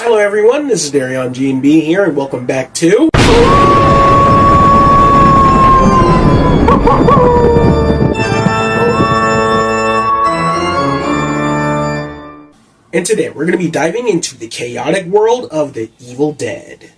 Hello everyone, this is Darion GNB here, and welcome back to... And today we're going to be diving into the chaotic world of The Evil Dead.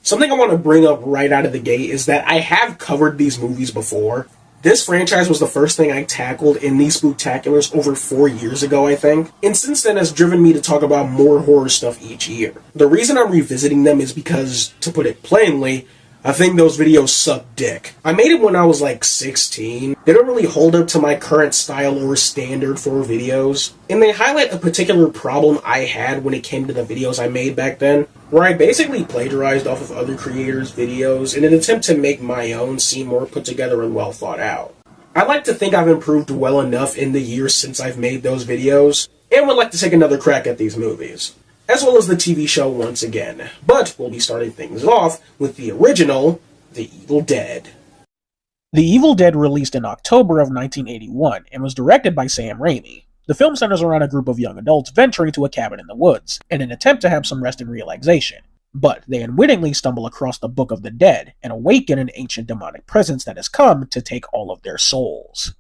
Something I want to bring up right out of the gate is that I have covered these movies before. This franchise was the first thing I tackled in these Spooktaculars over 4 years ago, I think, and since then has driven me to talk about more horror stuff each year. The reason I'm revisiting them is because, to put it plainly, I think those videos suck dick. I made it when I was like 16. They don't really hold up to my current style or standard for videos, and they highlight a particular problem I had when it came to the videos I made back then, where I basically plagiarized off of other creators' videos in an attempt to make my own seem more put together and well thought out. I like to think I've improved well enough in the years since I've made those videos, and would like to take another crack at these movies, as well as the TV show once again. But we'll be starting things off with the original, The Evil Dead. The Evil Dead released in October of 1981 and was directed by Sam Raimi. The film centers around a group of young adults venturing to a cabin in the woods in an attempt to have some rest and relaxation. But they unwittingly stumble across the Book of the Dead and awaken an ancient demonic presence that has come to take all of their souls.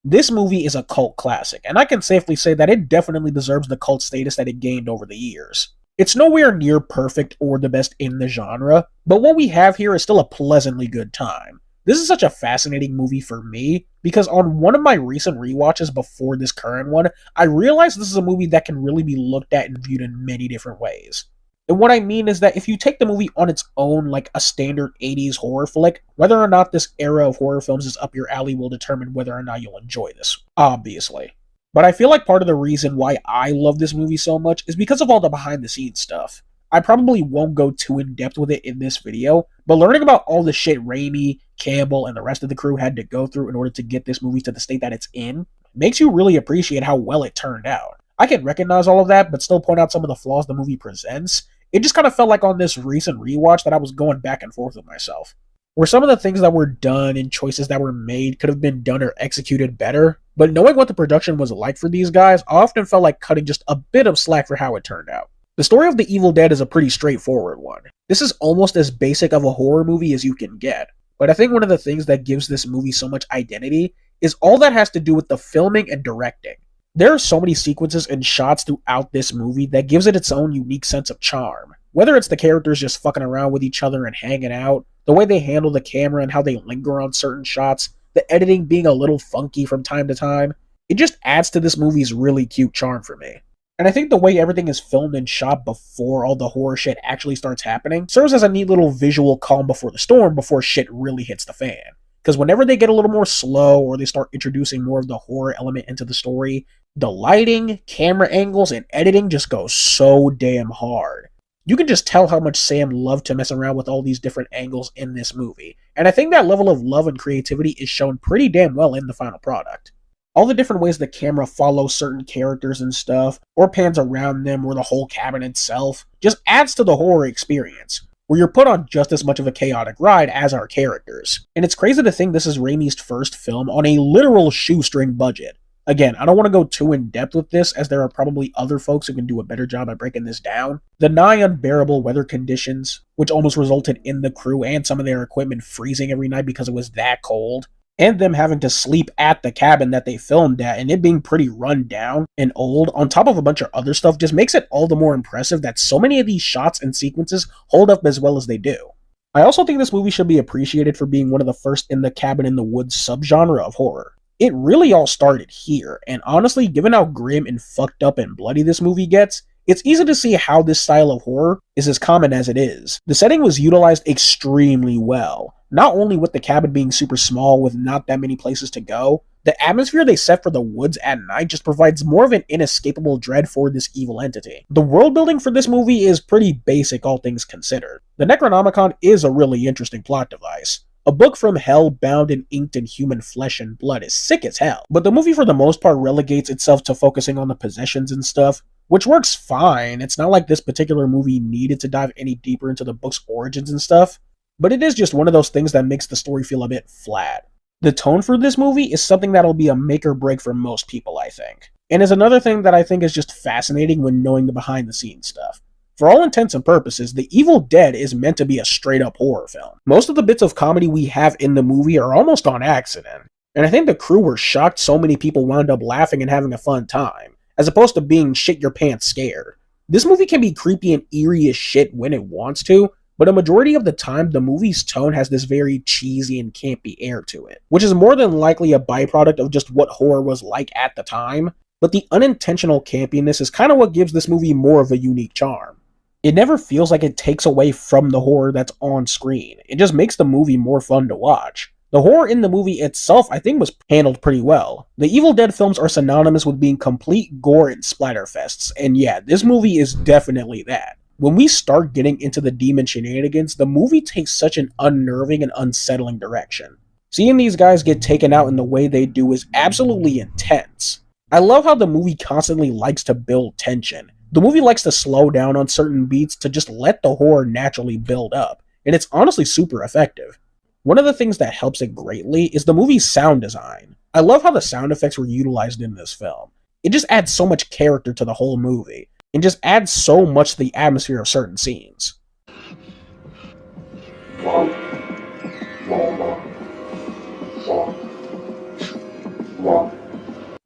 This movie is a cult classic, and I can safely say that it definitely deserves the cult status that it gained over the years. It's nowhere near perfect or the best in the genre, but what we have here is still a pleasantly good time. This is such a fascinating movie for me, because on one of my recent rewatches before this current one, I realized this is a movie that can really be looked at and viewed in many different ways. And what I mean is that if you take the movie on its own like a standard 80s horror flick, whether or not this era of horror films is up your alley will determine whether or not you'll enjoy this, obviously. But I feel like part of the reason why I love this movie so much is because of all the behind-the-scenes stuff. I probably won't go too in-depth with it in this video, but learning about all the shit Raimi, Campbell, and the rest of the crew had to go through in order to get this movie to the state that it's in makes you really appreciate how well it turned out. I can recognize all of that, but still point out some of the flaws the movie presents. It just kind of felt like on this recent rewatch that I was going back and forth with myself, where some of the things that were done and choices that were made could have been done or executed better, but knowing what the production was like for these guys, I often felt like cutting just a bit of slack for how it turned out. The story of The Evil Dead is a pretty straightforward one. This is almost as basic of a horror movie as you can get, but I think one of the things that gives this movie so much identity is all that has to do with the filming and directing. There are so many sequences and shots throughout this movie that gives it its own unique sense of charm. Whether it's the characters just fucking around with each other and hanging out, the way they handle the camera and how they linger on certain shots, the editing being a little funky from time to time, it just adds to this movie's really cute charm for me. And I think the way everything is filmed and shot before all the horror shit actually starts happening serves as a neat little visual calm before the storm before shit really hits the fan. Because whenever they get a little more slow or they start introducing more of the horror element into the story, the lighting, camera angles, and editing just go so damn hard. You can just tell how much Sam loved to mess around with all these different angles in this movie, and I think that level of love and creativity is shown pretty damn well in the final product. All the different ways the camera follows certain characters and stuff, or pans around them or the whole cabin itself, just adds to the horror experience, where you're put on just as much of a chaotic ride as our characters. And it's crazy to think this is Raimi's first film on a literal shoestring budget. Again, I don't want to go too in-depth with this, as there are probably other folks who can do a better job at breaking this down. The nigh unbearable weather conditions, which almost resulted in the crew and some of their equipment freezing every night because it was that cold, and them having to sleep at the cabin that they filmed at, and it being pretty run down and old, on top of a bunch of other stuff, just makes it all the more impressive that so many of these shots and sequences hold up as well as they do. I also think this movie should be appreciated for being one of the first in the cabin in the woods subgenre of horror. It really all started here, and honestly, given how grim and fucked up and bloody this movie gets, it's easy to see how this style of horror is as common as it is. The setting was utilized extremely well, not only with the cabin being super small with not that many places to go, the atmosphere they set for the woods at night just provides more of an inescapable dread for this evil entity. The world building for this movie is pretty basic, all things considered. The Necronomicon is a really interesting plot device. A book from hell bound and inked in human flesh and blood is sick as hell, but the movie for the most part relegates itself to focusing on the possessions and stuff, which works fine. It's not like this particular movie needed to dive any deeper into the book's origins and stuff, but it is just one of those things that makes the story feel a bit flat. The tone for this movie is something that'll be a make or break for most people, I think, and is another thing that I think is just fascinating when knowing the behind the scenes stuff. For all intents and purposes, The Evil Dead is meant to be a straight up horror film. Most of the bits of comedy we have in the movie are almost on accident, and I think the crew were shocked so many people wound up laughing and having a fun time, as opposed to being shit your pants scared. This movie can be creepy and eerie as shit when it wants to, but a majority of the time, the movie's tone has this very cheesy and campy air to it, which is more than likely a byproduct of just what horror was like at the time, but the unintentional campiness is kind of what gives this movie more of a unique charm. It never feels like it takes away from the horror that's on screen. It just makes the movie more fun to watch. The horror in the movie itself, I think, was handled pretty well. The Evil Dead films are synonymous with being complete gore and splatterfests, and yeah, this movie is definitely that. When we start getting into the demon shenanigans, the movie takes such an unnerving and unsettling direction. Seeing these guys get taken out in the way they do is absolutely intense. I love how the movie constantly likes to build tension. The movie likes to slow down on certain beats to just let the horror naturally build up, and it's honestly super effective. One of the things that helps it greatly is the movie's sound design. I love how the sound effects were utilized in this film. It just adds so much character to the whole movie, and just adds so much to the atmosphere of certain scenes.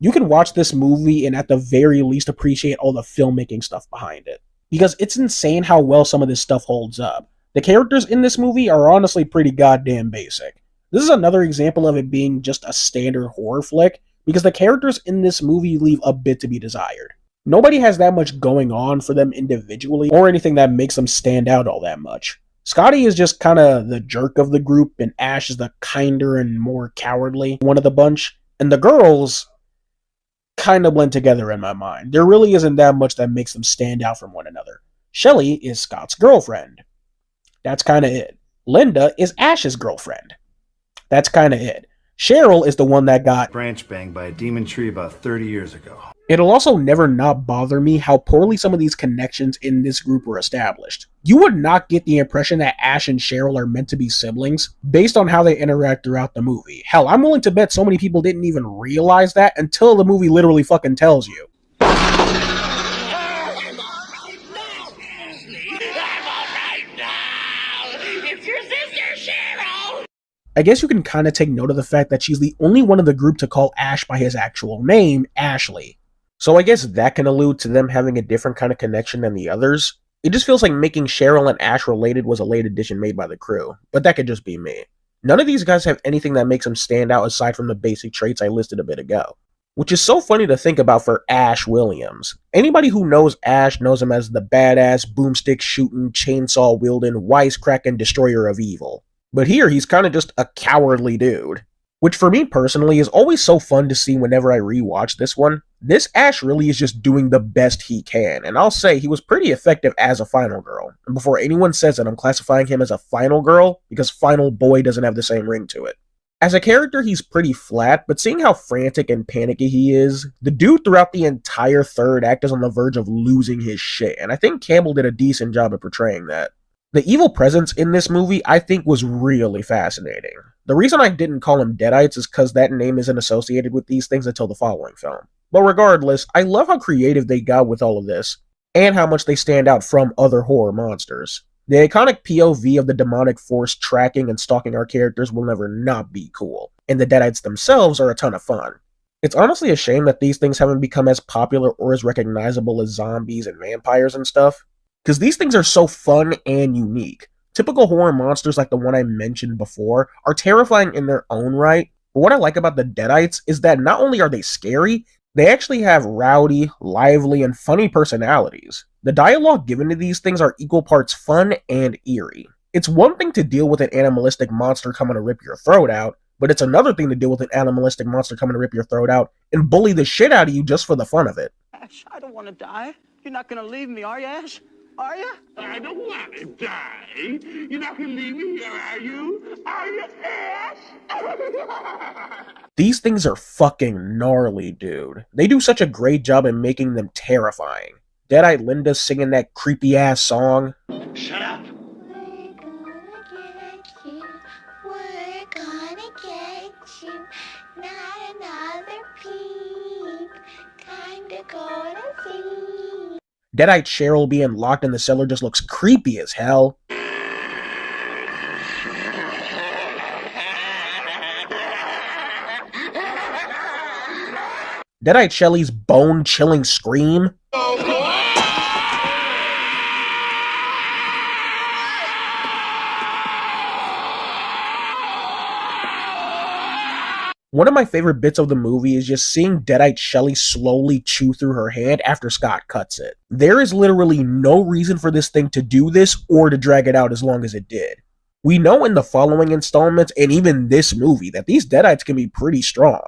You can watch this movie and at the very least appreciate all the filmmaking stuff behind it, because it's insane how well some of this stuff holds up. The characters in this movie are honestly pretty goddamn basic. This is another example of it being just a standard horror flick, because the characters in this movie leave a bit to be desired. Nobody has that much going on for them individually, or anything that makes them stand out all that much. Scotty is just kinda the jerk of the group, and Ash is the kinder and more cowardly one of the bunch, and the girls kind of blend together in my mind. There really isn't that much that makes them stand out from one another. Shelly is Scott's girlfriend. That's kind of it. Linda is Ash's girlfriend. That's kind of it. Cheryl is the one that got branch banged by a demon tree about 30 years ago. It'll also never not bother me how poorly some of these connections in this group were established. You would not get the impression that Ash and Cheryl are meant to be siblings based on how they interact throughout the movie. Hell, I'm willing to bet so many people didn't even realize that until the movie literally fucking tells you. I guess you can kind of take note of the fact that she's the only one of the group to call Ash by his actual name, Ashley. So I guess that can allude to them having a different kind of connection than the others. It just feels like making Cheryl and Ash related was a late addition made by the crew, but that could just be me. None of these guys have anything that makes them stand out aside from the basic traits I listed a bit ago. Which is so funny to think about for Ash Williams. Anybody who knows Ash knows him as the badass, boomstick shooting, chainsaw wielding, wisecracking destroyer of evil. But here, he's kind of just a cowardly dude. Which for me personally is always so fun to see whenever I rewatch this one. This Ash really is just doing the best he can, and I'll say he was pretty effective as a final girl. And before anyone says that, I'm classifying him as a final girl, because final boy doesn't have the same ring to it. As a character, he's pretty flat, but seeing how frantic and panicky he is, the dude throughout the entire third act is on the verge of losing his shit, and I think Campbell did a decent job of portraying that. The evil presence in this movie, I think, was really fascinating. The reason I didn't call them Deadites is because that name isn't associated with these things until the following film. But regardless, I love how creative they got with all of this, and how much they stand out from other horror monsters. The iconic POV of the demonic force tracking and stalking our characters will never not be cool, and the Deadites themselves are a ton of fun. It's honestly a shame that these things haven't become as popular or as recognizable as zombies and vampires and stuff, because these things are so fun and unique. Typical horror monsters like the one I mentioned before are terrifying in their own right, but what I like about the Deadites is that not only are they scary, they actually have rowdy, lively, and funny personalities. The dialogue given to these things are equal parts fun and eerie. It's one thing to deal with an animalistic monster coming to rip your throat out, but it's another thing to deal with an animalistic monster coming to rip your throat out and bully the shit out of you just for the fun of it. Ash, I don't want to die. You're not going to leave me, are you, Ash? Are you? I don't want to die. You're not going to leave me here, are you? Are you, Ash? These things are fucking gnarly, dude. They do such a great job in making them terrifying. Deadite Linda singing that creepy-ass song. Shut up. We're gonna get you. Not another peep. Time to go to sleep. Deadite Cheryl being locked in the cellar just looks creepy as hell. Deadite Shelly's bone-chilling scream. One of my favorite bits of the movie is just seeing Deadite Shelly slowly chew through her hand after Scott cuts it. There is literally no reason for this thing to do this or to drag it out as long as it did. We know in the following installments and even this movie that these Deadites can be pretty strong.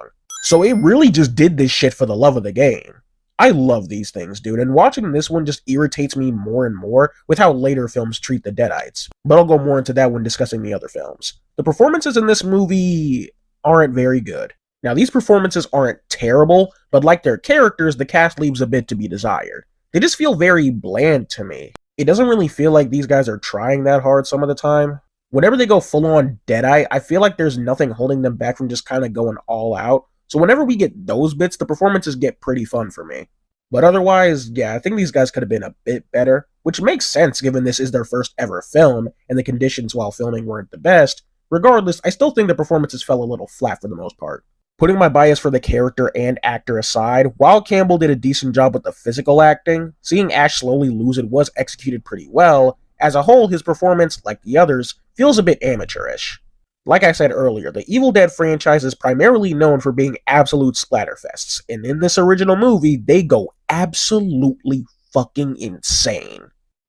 So it really just did this shit for the love of the game. I love these things, dude, and watching this one just irritates me more and more with how later films treat the Deadites. But I'll go more into that when discussing the other films. The performances in this movie aren't very good. Now, these performances aren't terrible, but like their characters, the cast leaves a bit to be desired. They just feel very bland to me. It doesn't really feel like these guys are trying that hard some of the time. Whenever they go full-on Deadite, I feel like there's nothing holding them back from just kind of going all out. So whenever we get those bits, the performances get pretty fun for me. But otherwise, yeah, I think these guys could have been a bit better, which makes sense given this is their first ever film, and the conditions while filming weren't the best. Regardless, I still think the performances fell a little flat for the most part. Putting my bias for the character and actor aside, while Campbell did a decent job with the physical acting, seeing Ash slowly lose it was executed pretty well. As a whole, his performance, like the others, feels a bit amateurish. Like I said earlier, the Evil Dead franchise is primarily known for being absolute splatterfests, and in this original movie, they go absolutely fucking insane.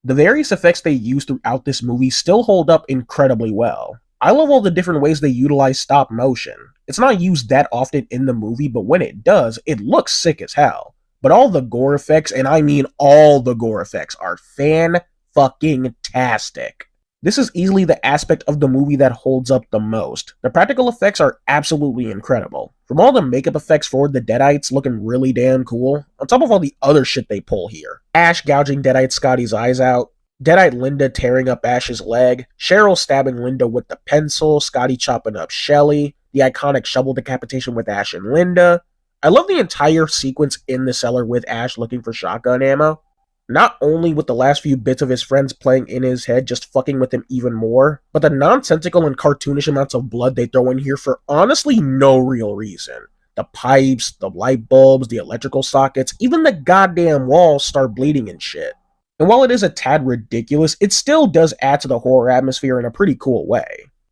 The various effects they use throughout this movie still hold up incredibly well. I love all the different ways they utilize stop motion. It's not used that often in the movie, but when it does, it looks sick as hell. But all the gore effects, and I mean all the gore effects, are fan-fucking-tastic. This is easily the aspect of the movie that holds up the most. The practical effects are absolutely incredible. From all the makeup effects for the Deadites looking really damn cool, on top of all the other shit they pull here. Ash gouging Deadite Scotty's eyes out, Deadite Linda tearing up Ash's leg, Cheryl stabbing Linda with the pencil, Scotty chopping up Shelly, the iconic shovel decapitation with Ash and Linda. I love the entire sequence in the cellar with Ash looking for shotgun ammo. Not only with the last few bits of his friends playing in his head just fucking with him even more, but the nonsensical and cartoonish amounts of blood they throw in here for honestly no real reason. The pipes, the light bulbs, the electrical sockets, even the goddamn walls start bleeding and shit. And while it is a tad ridiculous, it still does add to the horror atmosphere in a pretty cool way.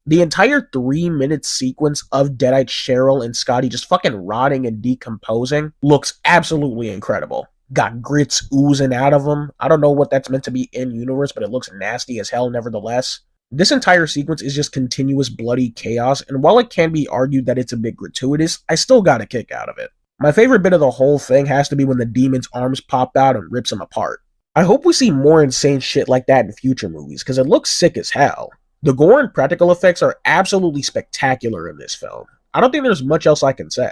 The entire 3-minute sequence of Deadite Cheryl and Scotty just fucking rotting and decomposing looks absolutely incredible. Got grits oozing out of them. I don't know what that's meant to be in-universe, but it looks nasty as hell nevertheless. This entire sequence is just continuous bloody chaos, and while it can be argued that it's a bit gratuitous, I still got a kick out of it. My favorite bit of the whole thing has to be when the demon's arms pop out and rips him apart. I hope we see more insane shit like that in future movies, because it looks sick as hell. The gore and practical effects are absolutely spectacular in this film. I don't think there's much else I can say.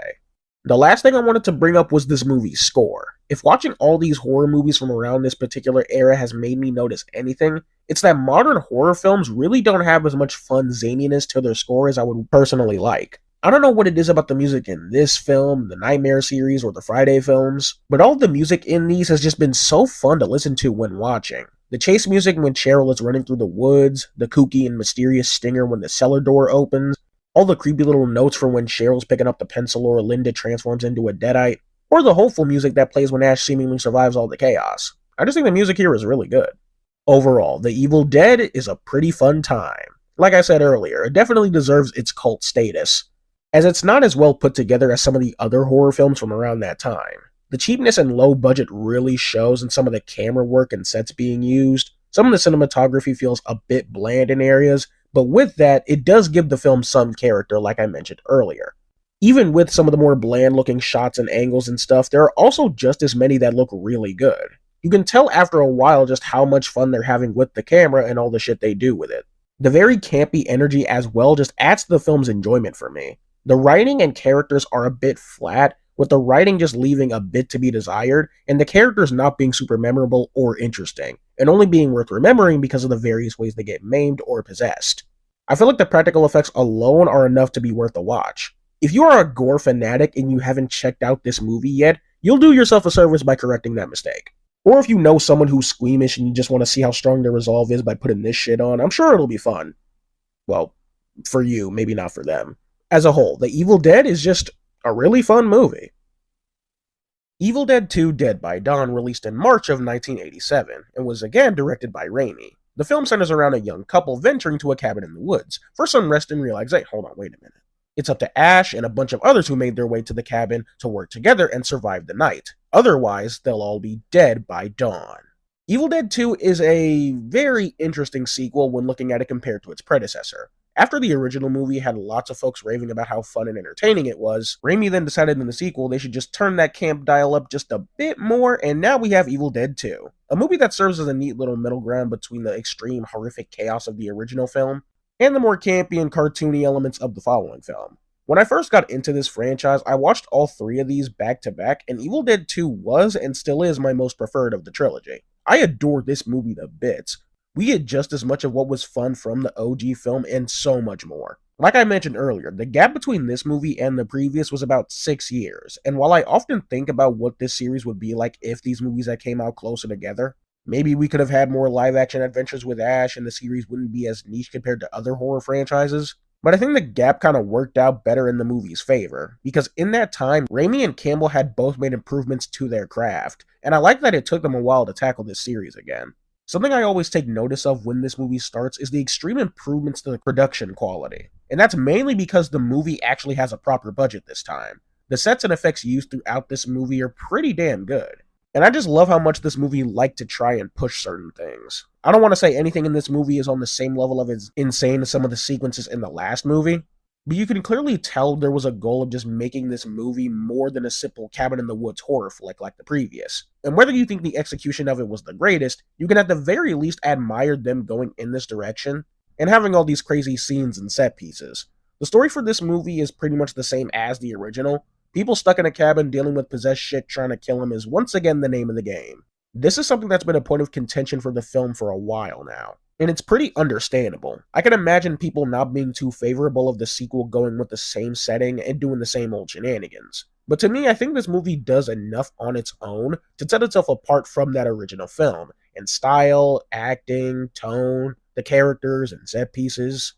The last thing I wanted to bring up was this movie's score. If watching all these horror movies from around this particular era has made me notice anything, it's that modern horror films really don't have as much fun zaniness to their score as I would personally like. I don't know what it is about the music in this film, the Nightmare series, or the Friday films, but all the music in these has just been so fun to listen to when watching. The chase music when Cheryl is running through the woods, the kooky and mysterious stinger when the cellar door opens, all the creepy little notes for when Cheryl's picking up the pencil or Linda transforms into a Deadite, or the hopeful music that plays when Ash seemingly survives all the chaos. I just think the music here is really good. Overall, The Evil Dead is a pretty fun time. Like I said earlier, it definitely deserves its cult status, as it's not as well put together as some of the other horror films from around that time. The cheapness and low budget really shows in some of the camera work and sets being used. Some of the cinematography feels a bit bland in areas, but with that, it does give the film some character, like I mentioned earlier. Even with some of the more bland-looking shots and angles and stuff, there are also just as many that look really good. You can tell after a while just how much fun they're having with the camera and all the shit they do with it. The very campy energy as well just adds to the film's enjoyment for me. The writing and characters are a bit flat, with the writing just leaving a bit to be desired, and the characters not being super memorable or interesting, and only being worth remembering because of the various ways they get maimed or possessed. I feel like the practical effects alone are enough to be worth a watch. If you are a gore fanatic and you haven't checked out this movie yet, you'll do yourself a service by correcting that mistake. Or if you know someone who's squeamish and you just want to see how strong their resolve is by putting this shit on, I'm sure it'll be fun. Well, for you, maybe not for them. As a whole, The Evil Dead is just a really fun movie. Evil Dead 2: Dead by Dawn released in March of 1987 and was again directed by Raimi. The film centers around a young couple venturing to a cabin in the woods for some rest and relaxation. Hold on, wait a minute. It's up to Ash and a bunch of others who made their way to the cabin to work together and survive the night. Otherwise, they'll all be dead by dawn. Evil Dead 2 is a very interesting sequel when looking at it compared to its predecessor. After the original movie had lots of folks raving about how fun and entertaining it was, Raimi then decided in the sequel they should just turn that camp dial up just a bit more, and now we have Evil Dead 2. A movie that serves as a neat little middle ground between the extreme horrific chaos of the original film and the more campy and cartoony elements of the following film. When I first got into this franchise, I watched all three of these back to back, and Evil Dead 2 was and still is my most preferred of the trilogy. I adore this movie to bits. We get just as much of what was fun from the OG film and so much more. Like I mentioned earlier, the gap between this movie and the previous was about 6 years, and while I often think about what this series would be like if these movies had came out closer together, maybe we could have had more live-action adventures with Ash and the series wouldn't be as niche compared to other horror franchises, but I think the gap kind of worked out better in the movie's favor, because in that time, Raimi and Campbell had both made improvements to their craft, and I like that it took them a while to tackle this series again. Something I always take notice of when this movie starts is the extreme improvements to the production quality, and that's mainly because the movie actually has a proper budget this time. The sets and effects used throughout this movie are pretty damn good, and I just love how much this movie liked to try and push certain things. I don't want to say anything in this movie is on the same level of as insane as some of the sequences in the last movie, but you can clearly tell there was a goal of just making this movie more than a simple cabin in the woods horror flick like the previous. And whether you think the execution of it was the greatest, you can at the very least admire them going in this direction and having all these crazy scenes and set pieces. The story for this movie is pretty much the same as the original. People stuck in a cabin dealing with possessed shit trying to kill him is once again the name of the game. This is something that's been a point of contention for the film for a while now, and it's pretty understandable. I can imagine people not being too favorable of the sequel going with the same setting and doing the same old shenanigans. But to me, I think this movie does enough on its own to set itself apart from that original film, in style, acting, tone, the characters, and set pieces.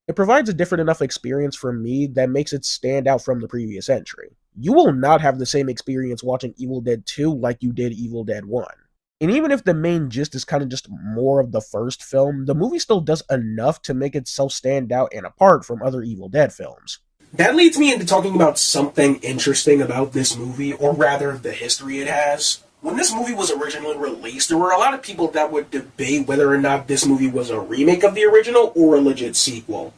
It provides a different enough experience for me that makes it stand out from the previous entry. You will not have the same experience watching Evil Dead 2 like you did Evil Dead 1. And even if the main gist is kind of just more of the first film, the movie still does enough to make itself stand out and apart from other Evil Dead films. That leads me into talking about something interesting about this movie, or rather, the history it has. When this movie was originally released, there were a lot of people that would debate whether or not this movie was a remake of the original or a legit sequel.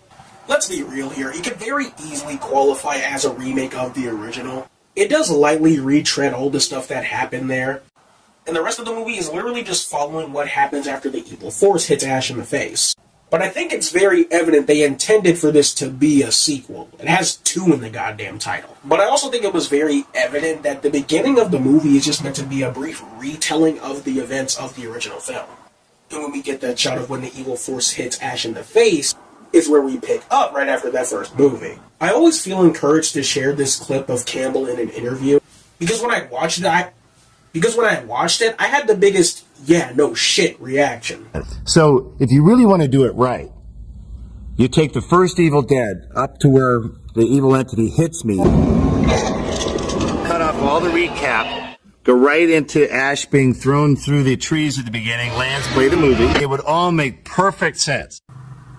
Let's be real here, it could very easily qualify as a remake of the original. It does lightly retread all the stuff that happened there, and the rest of the movie is literally just following what happens after the evil force hits Ash in the face. But I think it's very evident they intended for this to be a sequel. It has 2 in the goddamn title. But I also think it was very evident that the beginning of the movie is just meant to be a brief retelling of the events of the original film. And when we get that shot of when the evil force hits Ash in the face, is where we pick up right after that first movie. I always feel encouraged to share this clip of Campbell in an interview, because when I watched it, I had the biggest, yeah, no shit reaction. So, if you really want to do it right, you take the first Evil Dead up to where the evil entity hits me, cut off all the recap, go right into Ash being thrown through the trees at the beginning, Lance play the movie. It would all make perfect sense.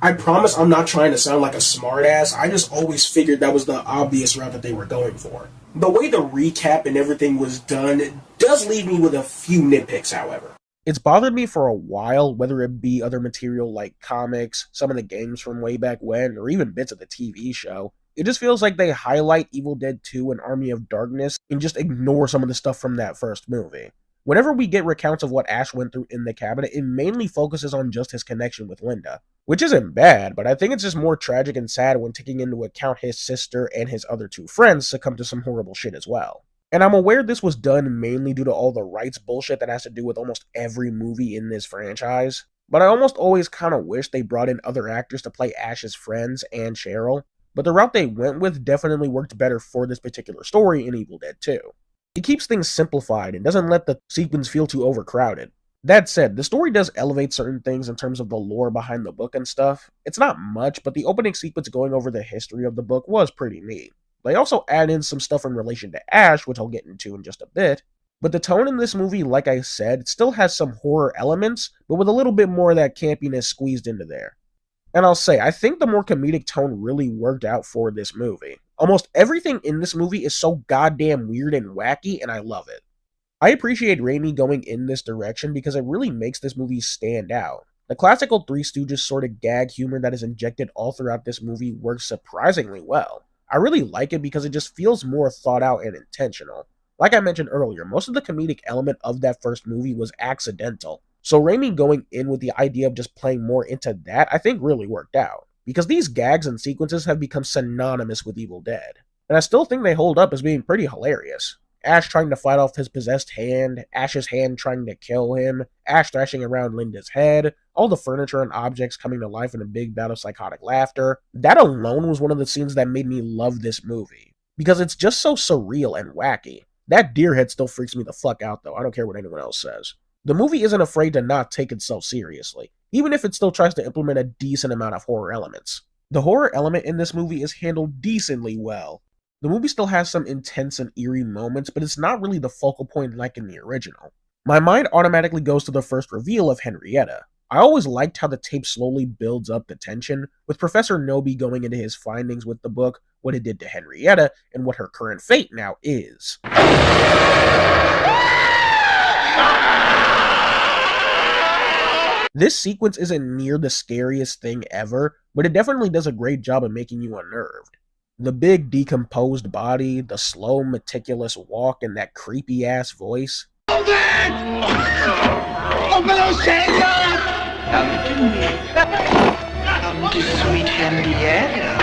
I promise I'm not trying to sound like a smartass. I just always figured that was the obvious route that they were going for. The way the recap and everything was done does leave me with a few nitpicks, however. It's bothered me for a while, whether it be other material like comics, some of the games from way back when, or even bits of the TV show. It just feels like they highlight Evil Dead 2 and Army of Darkness and just ignore some of the stuff from that first movie. Whenever we get recounts of what Ash went through in the cabinet, it mainly focuses on just his connection with Linda. Which isn't bad, but I think it's just more tragic and sad when taking into account his sister and his other 2 friends succumb to some horrible shit as well. And I'm aware this was done mainly due to all the rights bullshit that has to do with almost every movie in this franchise, but I almost always kind of wish they brought in other actors to play Ash's friends and Cheryl, but the route they went with definitely worked better for this particular story in Evil Dead 2. It keeps things simplified and doesn't let the sequence feel too overcrowded. That said, the story does elevate certain things in terms of the lore behind the book and stuff. It's not much, but the opening sequence going over the history of the book was pretty neat. They also add in some stuff in relation to Ash, which I'll get into in just a bit. But the tone in this movie, like I said, still has some horror elements, but with a little bit more of that campiness squeezed into there. And I'll say, I think the more comedic tone really worked out for this movie. Almost everything in this movie is so goddamn weird and wacky, and I love it. I appreciate Raimi going in this direction because it really makes this movie stand out. The classical Three Stooges sort of gag humor that is injected all throughout this movie works surprisingly well. I really like it because it just feels more thought out and intentional. Like I mentioned earlier, most of the comedic element of that first movie was accidental. So Raimi going in with the idea of just playing more into that, I think really worked out. Because these gags and sequences have become synonymous with Evil Dead. And I still think they hold up as being pretty hilarious. Ash trying to fight off his possessed hand, Ash's hand trying to kill him, Ash thrashing around Linda's head, all the furniture and objects coming to life in a big bout of psychotic laughter. That alone was one of the scenes that made me love this movie. Because it's just so surreal and wacky. That deer head still freaks me the fuck out though, I don't care what anyone else says. The movie isn't afraid to not take itself seriously, even if it still tries to implement a decent amount of horror elements. The horror element in this movie is handled decently well. The movie still has some intense and eerie moments, but it's not really the focal point like in the original. My mind automatically goes to the first reveal of Henrietta. I always liked how the tape slowly builds up the tension, with Professor Noby going into his findings with the book, what it did to Henrietta, and what her current fate now is. This sequence isn't near the scariest thing ever, but it definitely does a great job of making you unnerved. The big decomposed body, the slow meticulous walk, and that creepy ass voice. Open those shades up! Come to me. Come to sweet Henrietta.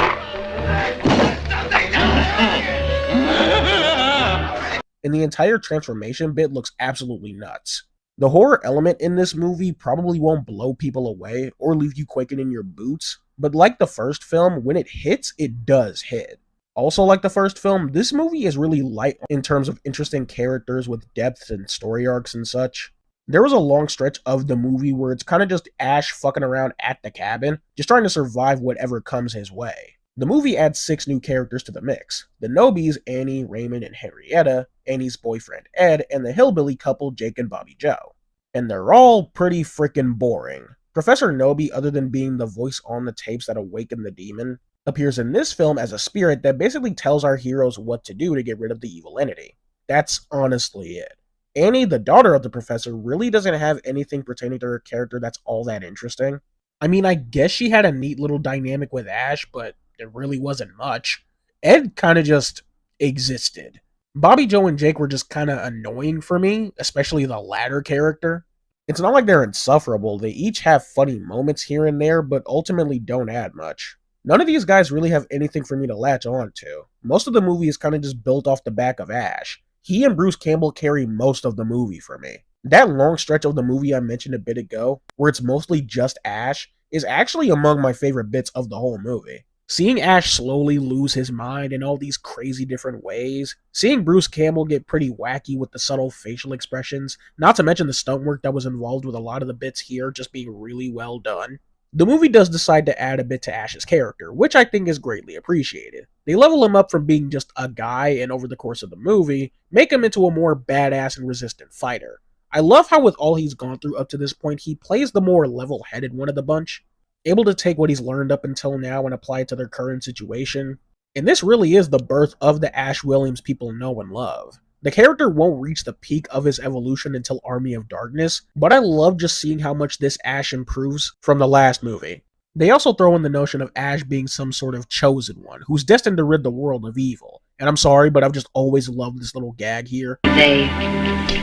And the entire transformation bit looks absolutely nuts. The horror element in this movie probably won't blow people away or leave you quaking in your boots, but like the first film, when it hits, it does hit. Also like the first film, this movie is really light in terms of interesting characters with depth and story arcs and such. There was a long stretch of the movie where it's kind of just Ash fucking around at the cabin, just trying to survive whatever comes his way. The movie adds 6 new characters to the mix. The Nobys, Annie, Raymond, and Henrietta, Annie's boyfriend Ed, and the hillbilly couple Jake and Bobby Joe. And they're all pretty freaking boring. Professor Noby, other than being the voice on the tapes that awaken the demon, appears in this film as a spirit that basically tells our heroes what to do to get rid of the evil entity. That's honestly it. Annie, the daughter of the professor, really doesn't have anything pertaining to her character that's all that interesting. I mean, I guess she had a neat little dynamic with Ash, but there really wasn't much. Ed kind of just existed. Bobby, Joe, and Jake were just kind of annoying for me, especially the latter character. It's not like they're insufferable, they each have funny moments here and there, but ultimately don't add much. None of these guys really have anything for me to latch on to. Most of the movie is kind of just built off the back of Ash. He and Bruce Campbell carry most of the movie for me. That long stretch of the movie I mentioned a bit ago, where it's mostly just Ash, is actually among my favorite bits of the whole movie. Seeing Ash slowly lose his mind in all these crazy different ways, seeing Bruce Campbell get pretty wacky with the subtle facial expressions, not to mention the stunt work that was involved with a lot of the bits here just being really well done. The movie does decide to add a bit to Ash's character, which I think is greatly appreciated. They level him up from being just a guy and over the course of the movie, make him into a more badass and resistant fighter. I love how with all he's gone through up to this point, he plays the more level-headed one of the bunch, able to take what he's learned up until now and apply it to their current situation. And this really is the birth of the Ash Williams people know and love. The character won't reach the peak of his evolution until Army of Darkness, but I love just seeing how much this Ash improves from the last movie. They also throw in the notion of Ash being some sort of chosen one, who's destined to rid the world of evil. And I'm sorry, but I've just always loved this little gag here. They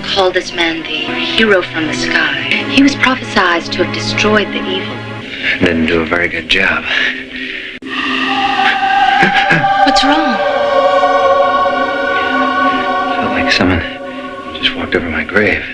call this man the hero from the sky. He was prophesied to have destroyed the evil. Didn't do a very good job. What's wrong? Felt like someone just walked over my grave.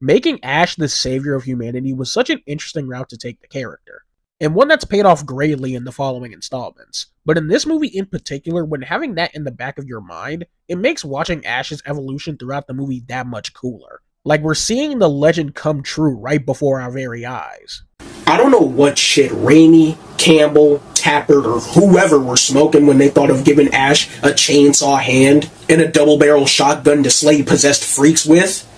Making Ash the savior of humanity was such an interesting route to take the character. and one that's paid off greatly in the following installments. But in this movie in particular, when having that in the back of your mind, it makes watching Ash's evolution throughout the movie that much cooler. Like we're seeing the legend come true right before our very eyes. I don't know what shit Raimi, Campbell, Tappert, or whoever were smoking when they thought of giving Ash a chainsaw hand and a double-barrel shotgun to slay possessed freaks with.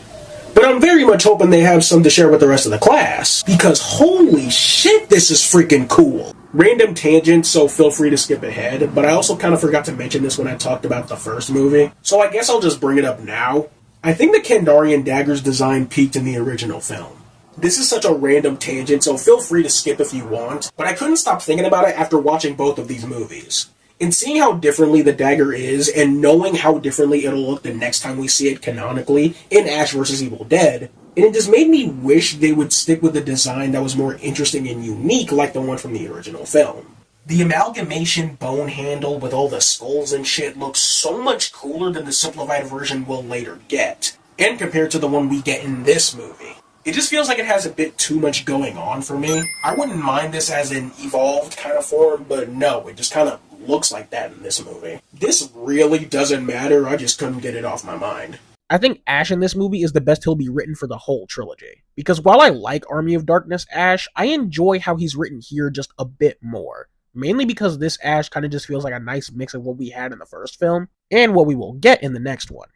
But I'm very much hoping they have some to share with the rest of the class, because holy shit, this is freaking cool. Random tangent, so feel free to skip ahead, but I also kind of forgot to mention this when I talked about the first movie, so I guess I'll just bring it up now. I think the Kandarian dagger's design peaked in the original film. This is such a random tangent, so feel free to skip if you want, but I couldn't stop thinking about it after watching both of these movies. And seeing how differently the dagger is, and knowing how differently it'll look the next time we see it canonically in Ash vs. Evil Dead, and it just made me wish they would stick with a design that was more interesting and unique like the one from the original film. The amalgamation bone handle with all the skulls and shit looks so much cooler than the simplified version we'll later get, and compared to the one we get in this movie. It just feels like it has a bit too much going on for me. I wouldn't mind this as an evolved kind of form, but no, it just kind of looks like that in this movie. This really doesn't matter, I just couldn't get it off my mind. I think Ash in this movie is the best he'll be written for the whole trilogy. Because while I like Army of Darkness Ash, I enjoy how he's written here just a bit more. Mainly because this Ash kind of just feels like a nice mix of what we had in the first film, and what we will get in the next one.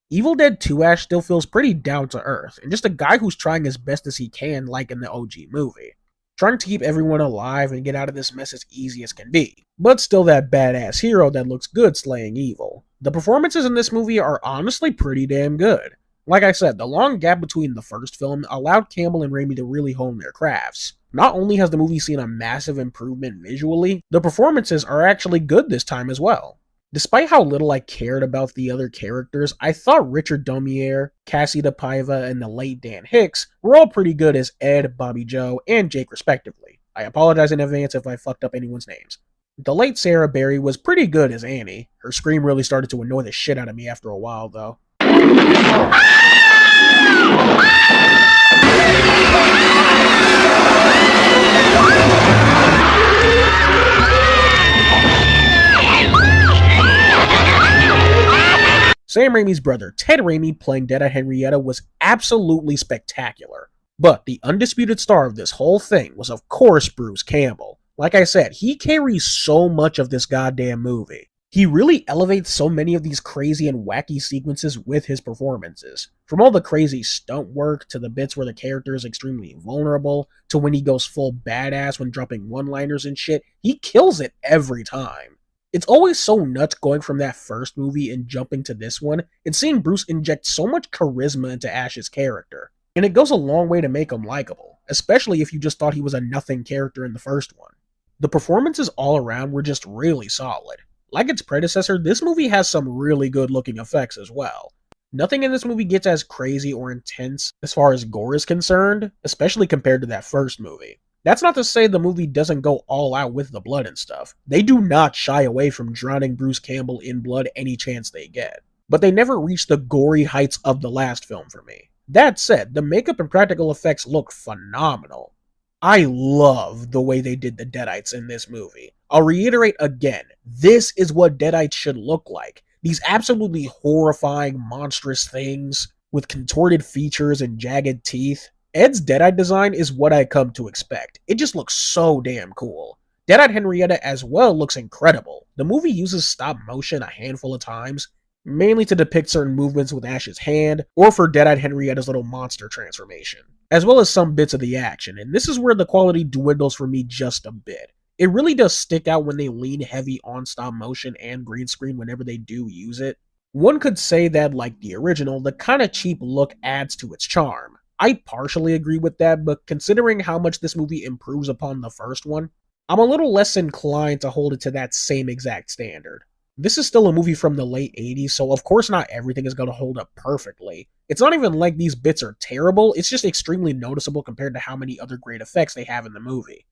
Evil Dead 2 Ash still feels pretty down to earth, and just a guy who's trying as best as he can like in the OG movie. Trying to keep everyone alive and get out of this mess as easy as can be, but still that badass hero that looks good slaying evil. The performances in this movie are honestly pretty damn good. Like I said, the long gap between the first film allowed Campbell and Raimi to really hone their crafts. Not only has the movie seen a massive improvement visually, the performances are actually good this time as well. Despite how little I cared about the other characters, I thought Richard Domier, Cassie DePaiva, and the late Dan Hicks were all pretty good as Ed, Bobby Joe, and Jake respectively. I apologize in advance if I fucked up anyone's names. The late Sarah Berry was pretty good as Annie. Her scream really started to annoy the shit out of me after a while though. Sam Raimi's brother, Ted Raimi, playing Deadeye Henrietta was absolutely spectacular. But the undisputed star of this whole thing was of course Bruce Campbell. Like I said, he carries so much of this goddamn movie. He really elevates so many of these crazy and wacky sequences with his performances. From all the crazy stunt work, to the bits where the character is extremely vulnerable, to when he goes full badass when dropping one-liners and shit, he kills it every time. It's always so nuts going from that first movie and jumping to this one, and seeing Bruce inject so much charisma into Ash's character. And it goes a long way to make him likable, especially if you just thought he was a nothing character in the first one. The performances all around were just really solid. Like its predecessor, this movie has some really good looking effects as well. Nothing in this movie gets as crazy or intense as far as gore is concerned, especially compared to that first movie. That's not to say the movie doesn't go all out with the blood and stuff. They do not shy away from drowning Bruce Campbell in blood any chance they get. But they never reach the gory heights of the last film for me. That said, the makeup and practical effects look phenomenal. I love the way they did the Deadites in this movie. I'll reiterate again, this is what Deadites should look like. These absolutely horrifying, monstrous things with contorted features and jagged teeth. Ed's Deadite design is what I come to expect. It just looks so damn cool. Deadite Henrietta as well looks incredible. The movie uses stop motion a handful of times, mainly to depict certain movements with Ash's hand, or for Deadite Henrietta's little monster transformation, as well as some bits of the action, and this is where the quality dwindles for me just a bit. It really does stick out when they lean heavy on stop motion and green screen whenever they do use it. One could say that, like the original, the kinda cheap look adds to its charm. I partially agree with that, but considering how much this movie improves upon the first one, I'm a little less inclined to hold it to that same exact standard. This is still a movie from the late 80s, so of course not everything is going to hold up perfectly. It's not even like these bits are terrible, it's just extremely noticeable compared to how many other great effects they have in the movie.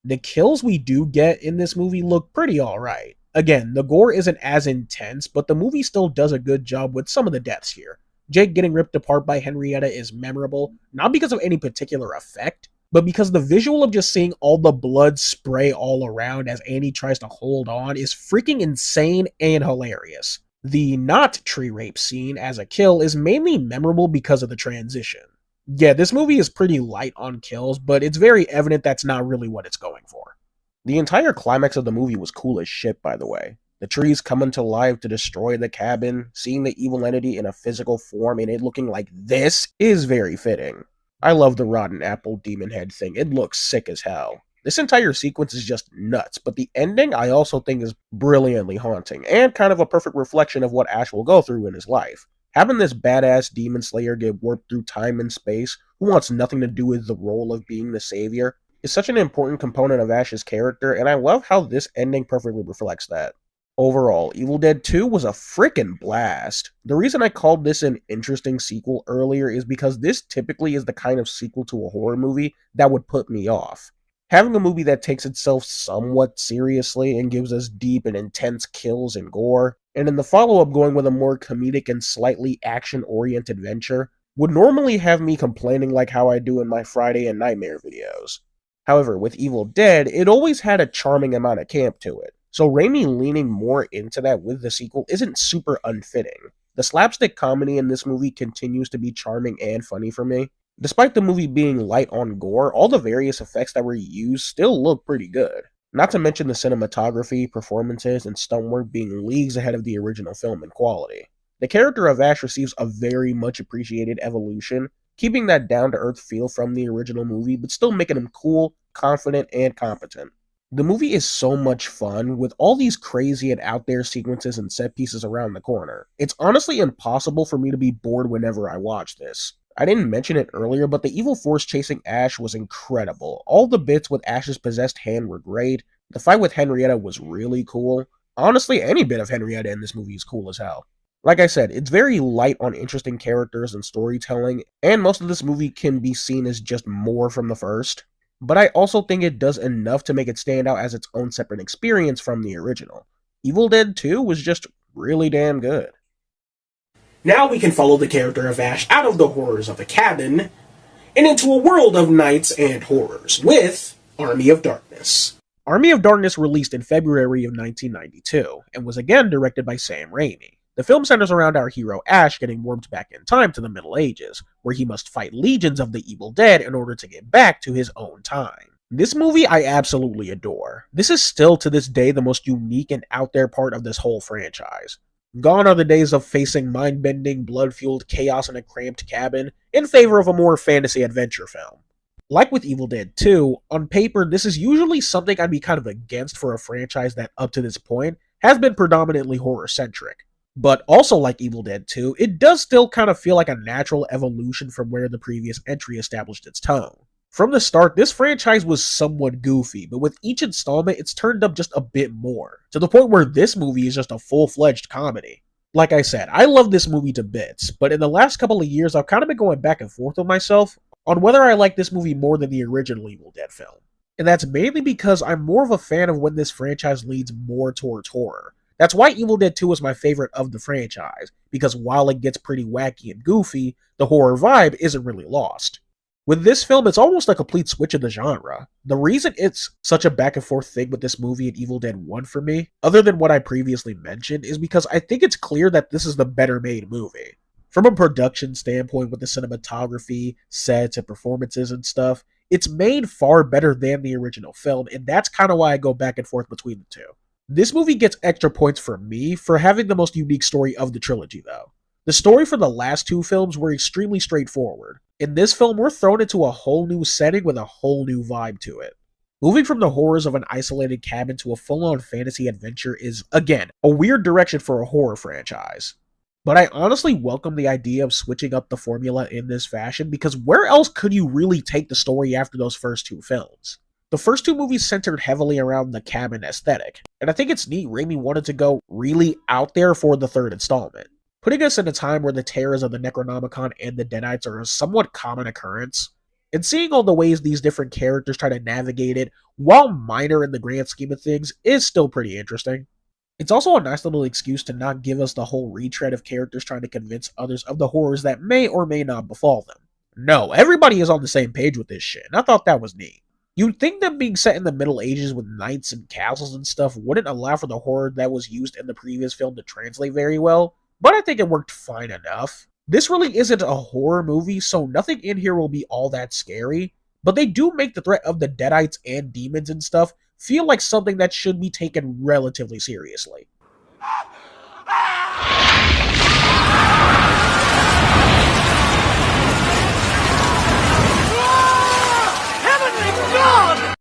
The kills we do get in this movie look pretty alright. Again, the gore isn't as intense, but the movie still does a good job with some of the deaths here. Jake getting ripped apart by Henrietta is memorable, not because of any particular effect, but because the visual of just seeing all the blood spray all around as Annie tries to hold on is freaking insane and hilarious. The not tree rape scene as a kill is mainly memorable because of the transition. Yeah, this movie is pretty light on kills, but it's very evident that's not really what it's going for. The entire climax of the movie was cool as shit, by the way. The trees coming to life to destroy the cabin, seeing the evil entity in a physical form and it looking like this is very fitting. I love the rotten apple demon head thing, it looks sick as hell. This entire sequence is just nuts, but the ending I also think is brilliantly haunting, and kind of a perfect reflection of what Ash will go through in his life. Having this badass demon slayer get warped through time and space, who wants nothing to do with the role of being the savior, is such an important component of Ash's character, and I love how this ending perfectly reflects that. Overall, Evil Dead 2 was a frickin' blast. The reason I called this an interesting sequel earlier is because this typically is the kind of sequel to a horror movie that would put me off. Having a movie that takes itself somewhat seriously and gives us deep and intense kills and gore, and in the follow-up going with a more comedic and slightly action-oriented venture, would normally have me complaining like how I do in my Friday and Nightmare videos. However, with Evil Dead, it always had a charming amount of camp to it. So Raimi leaning more into that with the sequel isn't super unfitting. The slapstick comedy in this movie continues to be charming and funny for me. Despite the movie being light on gore, all the various effects that were used still look pretty good. Not to mention the cinematography, performances, and stunt work being leagues ahead of the original film in quality. The character of Ash receives a very much appreciated evolution, keeping that down-to-earth feel from the original movie, but still making him cool, confident, and competent. The movie is so much fun, with all these crazy and out there sequences and set pieces around the corner. It's honestly impossible for me to be bored whenever I watch this. I didn't mention it earlier, but the evil force chasing Ash was incredible. All the bits with Ash's possessed hand were great. The fight with Henrietta was really cool. Honestly, any bit of Henrietta in this movie is cool as hell. Like I said, it's very light on interesting characters and storytelling, and most of this movie can be seen as just more from the first. But I also think it does enough to make it stand out as its own separate experience from the original. Evil Dead 2 was just really damn good. Now we can follow the character of Ash out of the horrors of a cabin and into a world of nights and horrors with Army of Darkness. Army of Darkness released in February of 1992 and was again directed by Sam Raimi. The film centers around our hero Ash getting warped back in time to the Middle Ages, where he must fight legions of the evil dead in order to get back to his own time. This movie I absolutely adore. This is still to this day the most unique and out there part of this whole franchise. Gone are the days of facing mind-bending, blood-fueled chaos in a cramped cabin in favor of a more fantasy adventure film. Like with Evil Dead 2, on paper this is usually something I'd be kind of against for a franchise that up to this point has been predominantly horror-centric. But also like Evil Dead 2, it does still kind of feel like a natural evolution from where the previous entry established its tone. From the start, this franchise was somewhat goofy, but with each installment, it's turned up just a bit more, to the point where this movie is just a full-fledged comedy. Like I said, I love this movie to bits, but in the last couple of years, I've kind of been going back and forth with myself on whether I like this movie more than the original Evil Dead film. And that's mainly because I'm more of a fan of when this franchise leads more towards horror. That's why Evil Dead 2 is my favorite of the franchise, because while it gets pretty wacky and goofy, the horror vibe isn't really lost. With this film, it's almost a complete switch of the genre. The reason it's such a back and forth thing with this movie and Evil Dead 1 for me, other than what I previously mentioned, is because I think it's clear that this is the better made movie. From a production standpoint with the cinematography, sets, and performances and stuff, it's made far better than the original film, and that's kind of why I go back and forth between the two. This movie gets extra points from me for having the most unique story of the trilogy, though. The story for the last two films were extremely straightforward. In this film, we're thrown into a whole new setting with a whole new vibe to it. Moving from the horrors of an isolated cabin to a full-on fantasy adventure is, again, a weird direction for a horror franchise. But I honestly welcome the idea of switching up the formula in this fashion, because where else could you really take the story after those first two films? The first two movies centered heavily around the cabin aesthetic, and I think it's neat Raimi wanted to go really out there for the third installment, putting us in a time where the terrors of the Necronomicon and the Deadites are a somewhat common occurrence, and seeing all the ways these different characters try to navigate it, while minor in the grand scheme of things, is still pretty interesting. It's also a nice little excuse to not give us the whole retread of characters trying to convince others of the horrors that may or may not befall them. No, everybody is on the same page with this shit, and I thought that was neat. You'd think them being set in the Middle Ages with knights and castles and stuff wouldn't allow for the horror that was used in the previous film to translate very well, but I think it worked fine enough. This really isn't a horror movie, so nothing in here will be all that scary, but they do make the threat of the Deadites and demons and stuff feel like something that should be taken relatively seriously.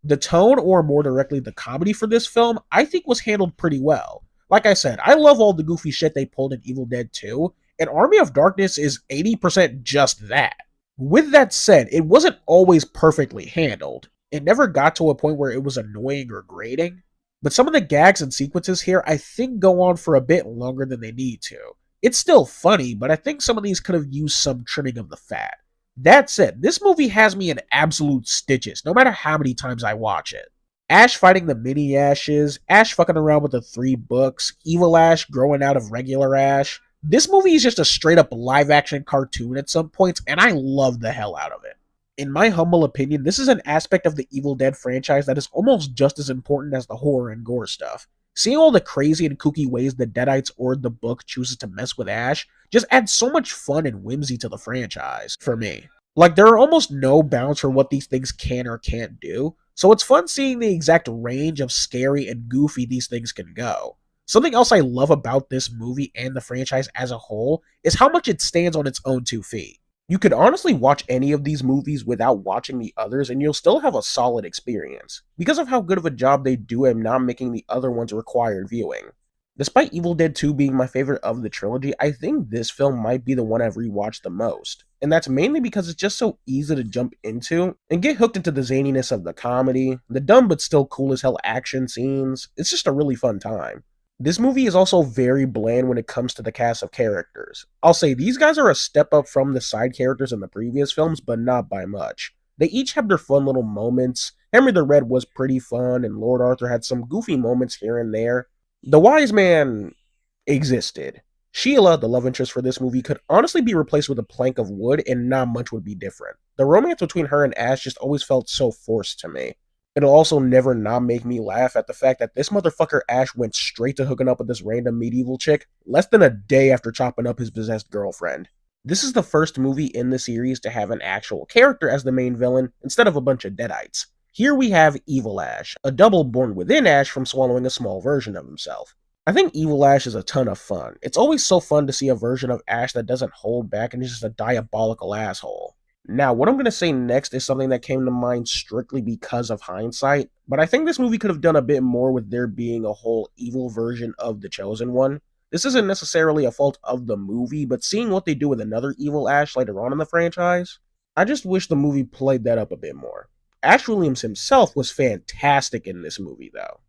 The tone, or more directly the comedy for this film, I think was handled pretty well. Like I said, I love all the goofy shit they pulled in Evil Dead 2, and Army of Darkness is 80% just that. With that said, it wasn't always perfectly handled. It never got to a point where it was annoying or grating, but some of the gags and sequences here I think go on for a bit longer than they need to. It's still funny, but I think some of these could have used some trimming of the fat. That said, this movie has me in absolute stitches, no matter how many times I watch it. Ash fighting the mini Ashes, Ash fucking around with the 3 books, Evil Ash growing out of regular Ash. This movie is just a straight up live action cartoon at some points, and I love the hell out of it. In my humble opinion, this is an aspect of the Evil Dead franchise that is almost just as important as the horror and gore stuff. Seeing all the crazy and kooky ways the Deadites or the book chooses to mess with Ash just adds so much fun and whimsy to the franchise, for me. Like, there are almost no bounds for what these things can or can't do, so it's fun seeing the exact range of scary and goofy these things can go. Something else I love about this movie and the franchise as a whole is how much it stands on its own 2 feet. You could honestly watch any of these movies without watching the others and you'll still have a solid experience, because of how good of a job they do at not making the other ones required viewing. Despite Evil Dead 2 being my favorite of the trilogy, I think this film might be the one I've rewatched the most, and that's mainly because it's just so easy to jump into and get hooked into the zaniness of the comedy, the dumb but still cool as hell action scenes. It's just a really fun time. This movie is also very bland when it comes to the cast of characters. I'll say these guys are a step up from the side characters in the previous films, but not by much. They each have their fun little moments. Henry the Red was pretty fun, and Lord Arthur had some goofy moments here and there. The Wise Man existed. Sheila, the love interest for this movie, could honestly be replaced with a plank of wood and not much would be different. The romance between her and Ash just always felt so forced to me. It'll also never not make me laugh at the fact that this motherfucker Ash went straight to hooking up with this random medieval chick less than a day after chopping up his possessed girlfriend. This is the first movie in the series to have an actual character as the main villain instead of a bunch of Deadites. Here we have Evil Ash, a double born within Ash from swallowing a small version of himself. I think Evil Ash is a ton of fun. It's always so fun to see a version of Ash that doesn't hold back and is just a diabolical asshole. Now, what I'm going to say next is something that came to mind strictly because of hindsight, but I think this movie could have done a bit more with there being a whole evil version of the Chosen One. This isn't necessarily a fault of the movie, but seeing what they do with another Evil Ash later on in the franchise, I just wish the movie played that up a bit more. Ash Williams himself was fantastic in this movie, though.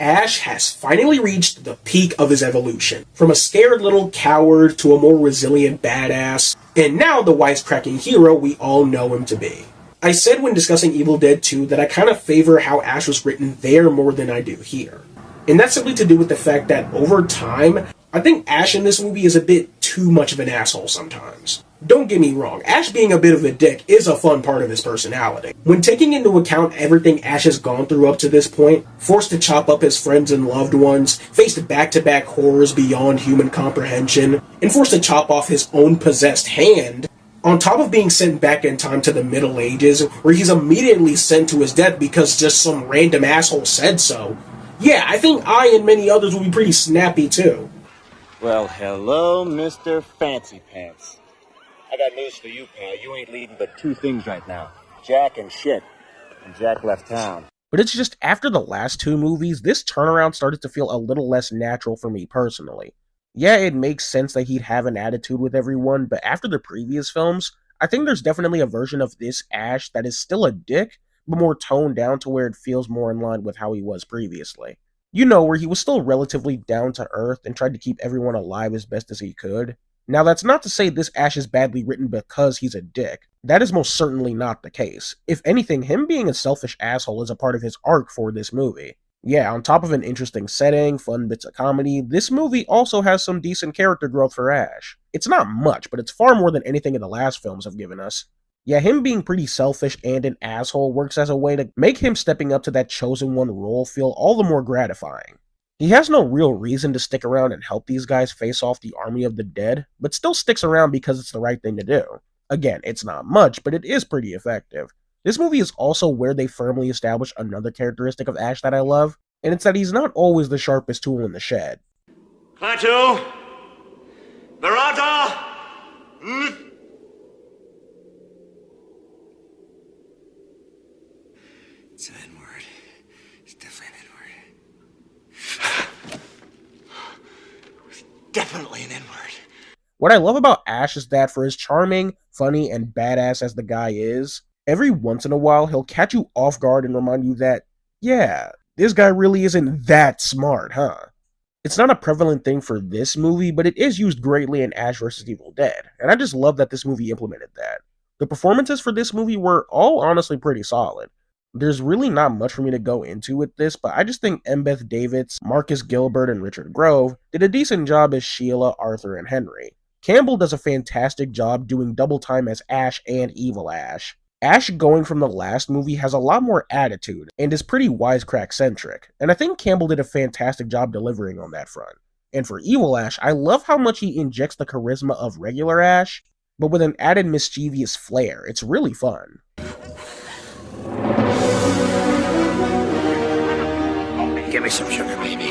Ash has finally reached the peak of his evolution, from a scared little coward to a more resilient badass, and now the wisecracking hero we all know him to be. I said when discussing Evil Dead 2 that I kind of favor how Ash was written there more than I do here. And that's simply to do with the fact that over time, I think Ash in this movie is a bit too much of an asshole sometimes. Don't get me wrong, Ash being a bit of a dick is a fun part of his personality. When taking into account everything Ash has gone through up to this point, forced to chop up his friends and loved ones, faced back-to-back horrors beyond human comprehension, and forced to chop off his own possessed hand, on top of being sent back in time to the Middle Ages, where he's immediately sent to his death because just some random asshole said so, yeah, I think I and many others will be pretty snappy too. Well, hello, Mr. Fancy Pants. I got news for you, pal. You ain't leading but 2 things right now. Jack and shit. And Jack left town. But it's just after the last 2 movies, this turnaround started to feel a little less natural for me personally. Yeah, it makes sense that he'd have an attitude with everyone, but after the previous films, I think there's definitely a version of this Ash that is still a dick, but more toned down to where it feels more in line with how he was previously. You know, where he was still relatively down to earth and tried to keep everyone alive as best as he could. Now, that's not to say this Ash is badly written because he's a dick. That is most certainly not the case. If anything, him being a selfish asshole is a part of his arc for this movie. Yeah, on top of an interesting setting, fun bits of comedy, this movie also has some decent character growth for Ash. It's not much, but it's far more than anything in the last films have given us. Yeah, him being pretty selfish and an asshole works as a way to make him stepping up to that chosen one role feel all the more gratifying. He has no real reason to stick around and help these guys face off the army of the dead, but still sticks around because it's the right thing to do. Again, it's not much, but it is pretty effective. This movie is also where they firmly establish another characteristic of Ash that I love, and it's that he's not always the sharpest tool in the shed. Klaatu! Barata! It's an N-word. It's definitely an N-word. It's definitely an N-word. What I love about Ash is that for as charming, funny, and badass as the guy is, every once in a while he'll catch you off guard and remind you that, yeah, this guy really isn't that smart, huh? It's not a prevalent thing for this movie, but it is used greatly in Ash vs. Evil Dead, and I just love that this movie implemented that. The performances for this movie were all honestly pretty solid. There's really not much for me to go into with this, but I just think Embeth Davidtz, Marcus Gilbert, and Richard Grove did a decent job as Sheila, Arthur, and Henry. Campbell does a fantastic job doing double time as Ash and Evil Ash. Ash going from the last movie has a lot more attitude and is pretty wisecrack-centric, and I think Campbell did a fantastic job delivering on that front. And for Evil Ash, I love how much he injects the charisma of regular Ash, but with an added mischievous flair. It's really fun. Give me some sugar, baby.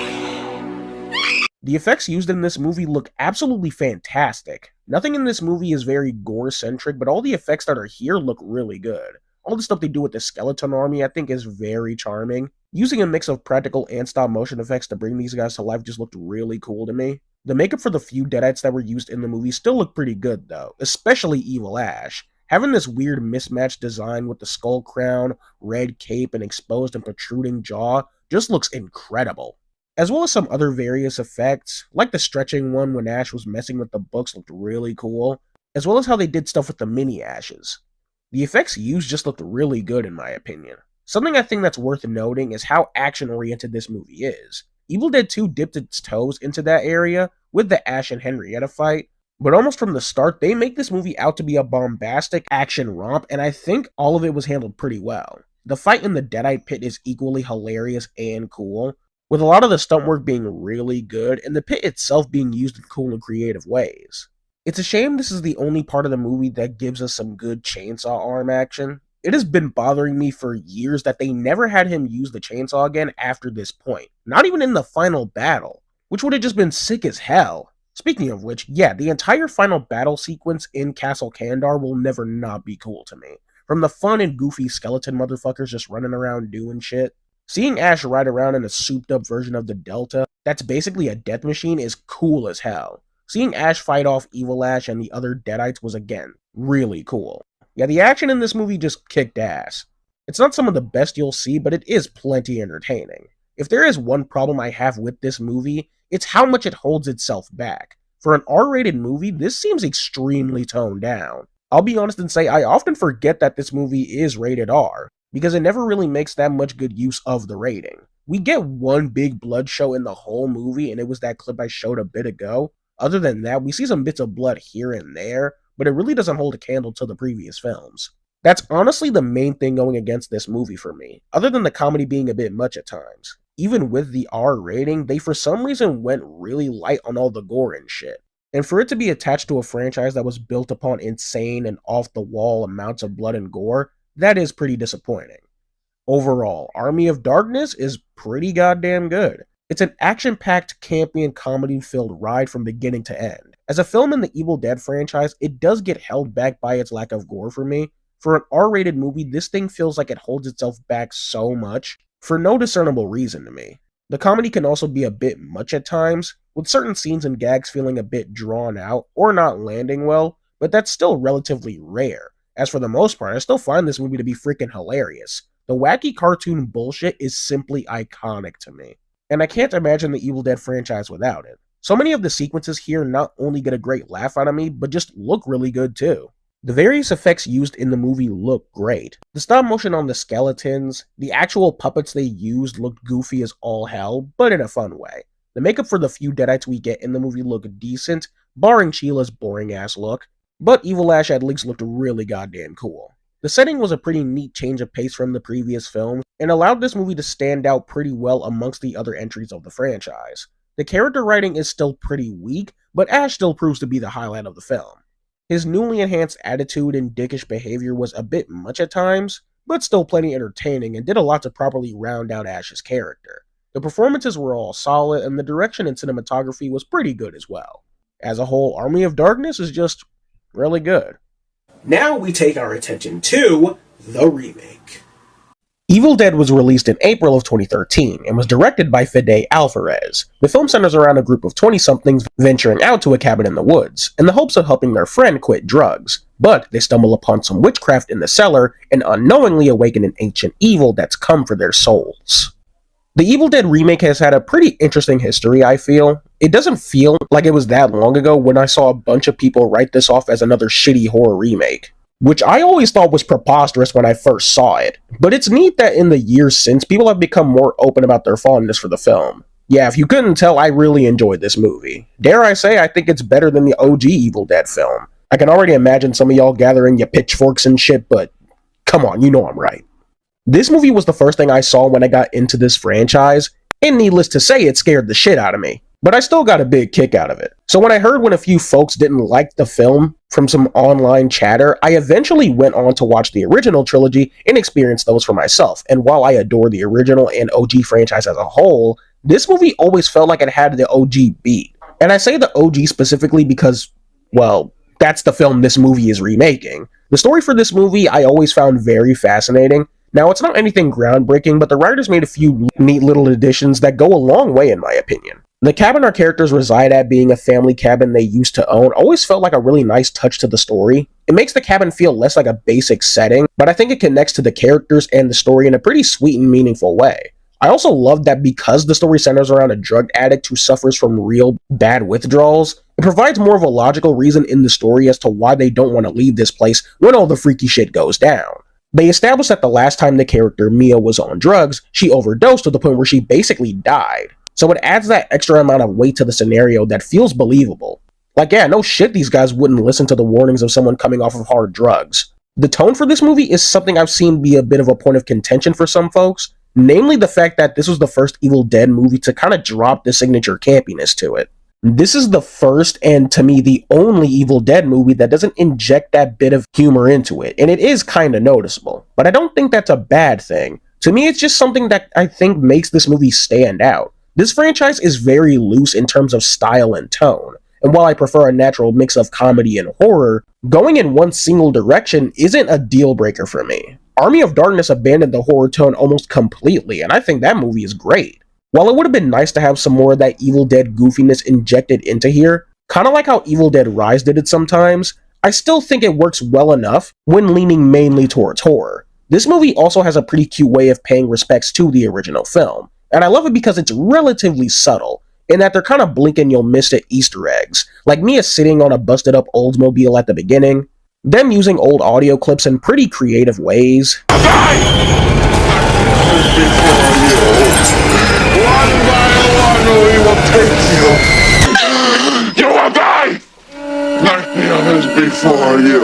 The effects used in this movie look absolutely fantastic. Nothing in this movie is very gore-centric, but all the effects that are here look really good. All the stuff they do with the skeleton army I think is very charming. Using a mix of practical and stop-motion effects to bring these guys to life just looked really cool to me. The makeup for the few Deadites that were used in the movie still look pretty good though, especially Evil Ash. Having this weird mismatched design with the skull crown, red cape, and exposed and protruding jaw just looks incredible. As well as some other various effects, like the stretching one when Ash was messing with the books looked really cool, as well as how they did stuff with the mini Ashes. The effects used just looked really good in my opinion. Something I think that's worth noting is how action-oriented this movie is. Evil Dead 2 dipped its toes into that area with the Ash and Henrietta fight, but almost from the start, they make this movie out to be a bombastic action romp, and I think all of it was handled pretty well. The fight in the Deadite pit is equally hilarious and cool, with a lot of the stunt work being really good, and the pit itself being used in cool and creative ways. It's a shame this is the only part of the movie that gives us some good chainsaw arm action. It has been bothering me for years that they never had him use the chainsaw again after this point, not even in the final battle, which would have just been sick as hell. Speaking of which, yeah, the entire final battle sequence in Castle Kandar will never not be cool to me. From the fun and goofy skeleton motherfuckers just running around doing shit, seeing Ash ride around in a souped up version of the Delta, that's basically a death machine, is cool as hell. Seeing Ash fight off Evil Ash and the other Deadites was again really cool. Yeah, the action in this movie just kicked ass. It's not some of the best you'll see, but it is plenty entertaining. If there is one problem I have with this movie, it's how much it holds itself back. For an R-rated movie, this seems extremely toned down. I'll be honest and say I often forget that this movie is rated R, because it never really makes that much good use of the rating. We get one big blood show in the whole movie, and it was that clip I showed a bit ago. Other than that, we see some bits of blood here and there, but it really doesn't hold a candle to the previous films. That's honestly the main thing going against this movie for me, other than the comedy being a bit much at times. Even with the R rating, they for some reason went really light on all the gore and shit. And for it to be attached to a franchise that was built upon insane and off-the-wall amounts of blood and gore, that is pretty disappointing. Overall, Army of Darkness is pretty goddamn good. It's an action-packed, campy, and comedy-filled ride from beginning to end. As a film in the Evil Dead franchise, it does get held back by its lack of gore for me. For an R-rated movie, this thing feels like it holds itself back so much, for no discernible reason to me. The comedy can also be a bit much at times, with certain scenes and gags feeling a bit drawn out or not landing well, but that's still relatively rare. As for the most part, I still find this movie to be freaking hilarious. The wacky cartoon bullshit is simply iconic to me, and I can't imagine the Evil Dead franchise without it. So many of the sequences here not only get a great laugh out of me, but just look really good too. The various effects used in the movie look great. The stop motion on the skeletons, the actual puppets they used looked goofy as all hell, but in a fun way. The makeup for the few Deadites we get in the movie look decent, barring Sheila's boring ass look. but Evil Ash at least looked really goddamn cool. The setting was a pretty neat change of pace from the previous film, and allowed this movie to stand out pretty well amongst the other entries of the franchise. The character writing is still pretty weak, but Ash still proves to be the highlight of the film. His newly enhanced attitude and dickish behavior was a bit much at times, but still plenty entertaining and did a lot to properly round out Ash's character. The performances were all solid, and the direction and cinematography was pretty good as well. As a whole, Army of Darkness is just really good. Now we take our attention to the remake. Evil Dead was released in April of 2013 and was directed by Fede Alvarez. The film centers around a group of 20-somethings venturing out to a cabin in the woods in the hopes of helping their friend quit drugs, but they stumble upon some witchcraft in the cellar and unknowingly awaken an ancient evil that's come for their souls. The Evil Dead remake has had a pretty interesting history, I feel. It doesn't feel like it was that long ago when I saw a bunch of people write this off as another shitty horror remake, which I always thought was preposterous when I first saw it. But it's neat that in the years since, people have become more open about their fondness for the film. Yeah, if you couldn't tell, I really enjoyed this movie. Dare I say, I think it's better than the OG Evil Dead film. I can already imagine some of y'all gathering your pitchforks and shit, but come on, you know I'm right. This movie was the first thing I saw when I got into this franchise, and needless to say, it scared the shit out of me. But I still got a big kick out of it. So when I heard when a few folks didn't like the film from some online chatter, I eventually went on to watch the original trilogy and experience those for myself. And while I adore the original and OG franchise as a whole, this movie always felt like it had the OG beat. And I say the OG specifically because, well, that's the film this movie is remaking. The story for this movie I always found very fascinating. Now, it's not anything groundbreaking, but the writers made a few neat little additions that go a long way in my opinion. The cabin our characters reside at, being a family cabin they used to own, always felt like a really nice touch to the story. It makes the cabin feel less like a basic setting, but I think it connects to the characters and the story in a pretty sweet and meaningful way. I also love that because the story centers around a drug addict who suffers from real bad withdrawals, it provides more of a logical reason in the story as to why they don't want to leave this place when all the freaky shit goes down. They established that the last time the character Mia was on drugs, she overdosed to the point where she basically died. So it adds that extra amount of weight to the scenario that feels believable. Like, yeah, no shit these guys wouldn't listen to the warnings of someone coming off of hard drugs. The tone for this movie is something I've seen be a bit of a point of contention for some folks, namely the fact that this was the first Evil Dead movie to kind of drop the signature campiness to it. This is the first, and to me, the only Evil Dead movie that doesn't inject that bit of humor into it, and it is kind of noticeable. But I don't think that's a bad thing. To me, it's just something that I think makes this movie stand out. This franchise is very loose in terms of style and tone, and while I prefer a natural mix of comedy and horror, going in one single direction isn't a deal breaker for me. Army of Darkness abandoned the horror tone almost completely, and I think that movie is great. While it would have been nice to have some more of that Evil Dead goofiness injected into here, kinda like how Evil Dead Rise did it sometimes, I still think it works well enough when leaning mainly towards horror. This movie also has a pretty cute way of paying respects to the original film, and I love it because it's relatively subtle, in that they're kind of blink and you'll miss it Easter eggs, like Mia sitting on a busted up Oldsmobile at the beginning, them using old audio clips in pretty creative ways. One by one we will take you. You will die! Like the others before you.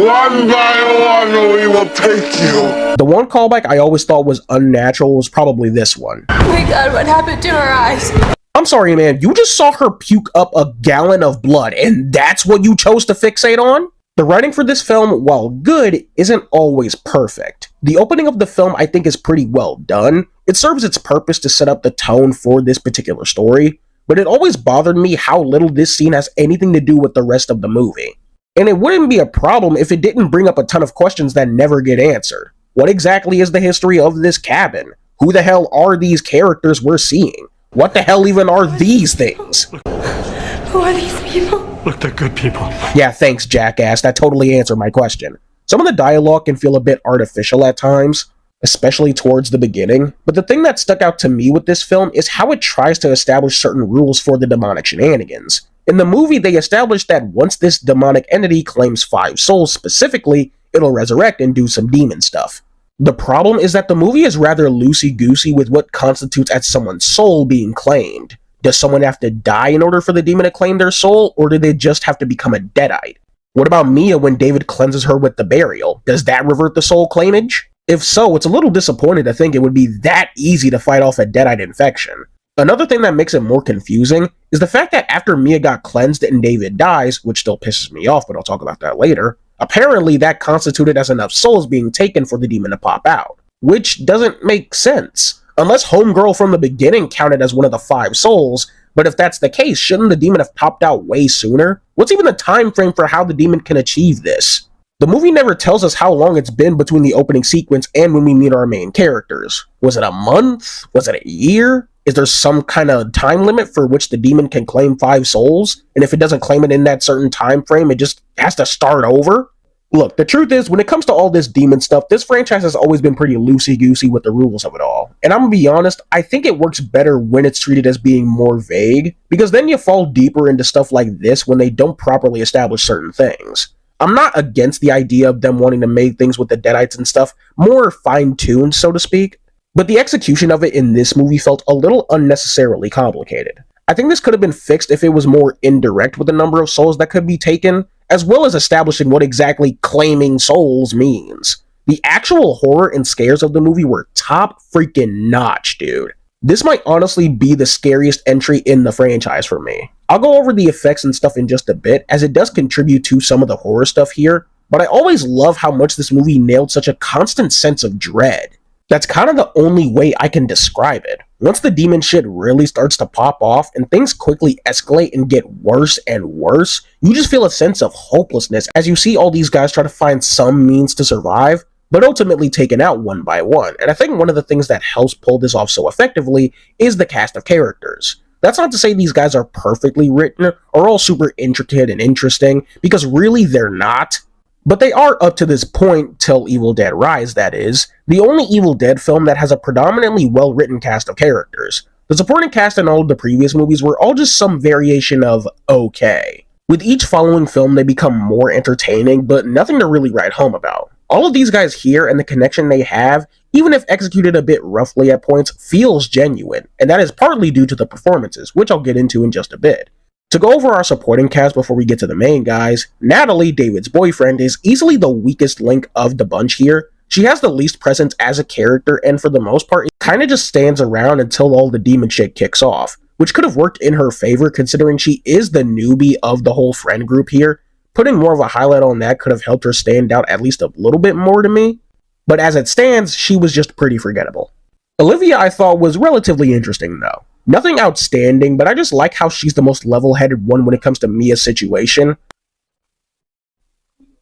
One by one we will take you. The one callback I always thought was unnatural was probably this one. Oh my god, what happened to her eyes? I'm sorry, man, you just saw her puke up a gallon of blood, and that's what you chose to fixate on? The writing for this film, while good, isn't always perfect. The opening of the film I think is pretty well done. It serves its purpose to set up the tone for this particular story, but it always bothered me how little this scene has anything to do with the rest of the movie. And it wouldn't be a problem if it didn't bring up a ton of questions that never get answered. What exactly is the history of this cabin? Who the hell are these characters we're seeing? What the hell even are these things? Who are these people? Look, they're good people. Yeah, thanks, jackass. That totally answered my question. Some of the dialogue can feel a bit artificial at times, especially towards the beginning, but the thing that stuck out to me with this film is how it tries to establish certain rules for the demonic shenanigans. In the movie, they established that once this demonic entity claims 5 souls specifically, it'll resurrect and do some demon stuff. The problem is that the movie is rather loosey-goosey with what constitutes as someone's soul being claimed. Does someone have to die in order for the demon to claim their soul, or do they just have to become a deadite? What about Mia when David cleanses her with the burial? Does that revert the soul claimage? If so, it's a little disappointing to think it would be that easy to fight off a deadite infection. Another thing that makes it more confusing is the fact that after Mia got cleansed and David dies, which still pisses me off, but I'll talk about that later, apparently that constituted as enough souls being taken for the demon to pop out. Which doesn't make sense. Unless Homegirl from the beginning counted as one of the 5 souls, but if that's the case, shouldn't the demon have popped out way sooner? What's even the time frame for how the demon can achieve this? The movie never tells us how long it's been between the opening sequence and when we meet our main characters. Was it a month? Was it a year? Is there some kind of time limit for which the demon can claim 5 souls? And if it doesn't claim it in that certain time frame, it just has to start over? Look, the truth is, when it comes to all this demon stuff, this franchise has always been pretty loosey-goosey with the rules of it all. And I'm gonna be honest, I think it works better when it's treated as being more vague, because then you fall deeper into stuff like this when they don't properly establish certain things. I'm not against the idea of them wanting to make things with the Deadites and stuff more fine-tuned, so to speak, but the execution of it in this movie felt a little unnecessarily complicated. I think this could have been fixed if it was more indirect with the number of souls that could be taken, as well as establishing what exactly claiming souls means. The actual horror and scares of the movie were top freaking notch, dude. This might honestly be the scariest entry in the franchise for me. I'll go over the effects and stuff in just a bit, as it does contribute to some of the horror stuff here, but I always love how much this movie nailed such a constant sense of dread. That's kind of the only way I can describe it. Once the demon shit really starts to pop off and things quickly escalate and get worse and worse, you just feel a sense of hopelessness as you see all these guys try to find some means to survive, but ultimately taken out one by one. And I think one of the things that helps pull this off so effectively is the cast of characters. That's not to say these guys are perfectly written or all super intricate and interesting, because really they're not. But they are up to this point, till Evil Dead Rise, that is, the only Evil Dead film that has a predominantly well-written cast of characters. The supporting cast in all of the previous movies were all just some variation of okay. With each following film, they become more entertaining, but nothing to really write home about. All of these guys here and the connection they have, even if executed a bit roughly at points, feels genuine, and that is partly due to the performances, which I'll get into in just a bit. To go over our supporting cast before we get to the main guys, Natalie, David's boyfriend, is easily the weakest link of the bunch here. She has the least presence as a character, and for the most part, it kinda just stands around until all the demon shit kicks off, which could have worked in her favor considering she is the newbie of the whole friend group here. Putting more of a highlight on that could have helped her stand out at least a little bit more to me, but as it stands, she was just pretty forgettable. Olivia, I thought, was relatively interesting though. Nothing outstanding, but I just like how she's the most level-headed one when it comes to Mia's situation.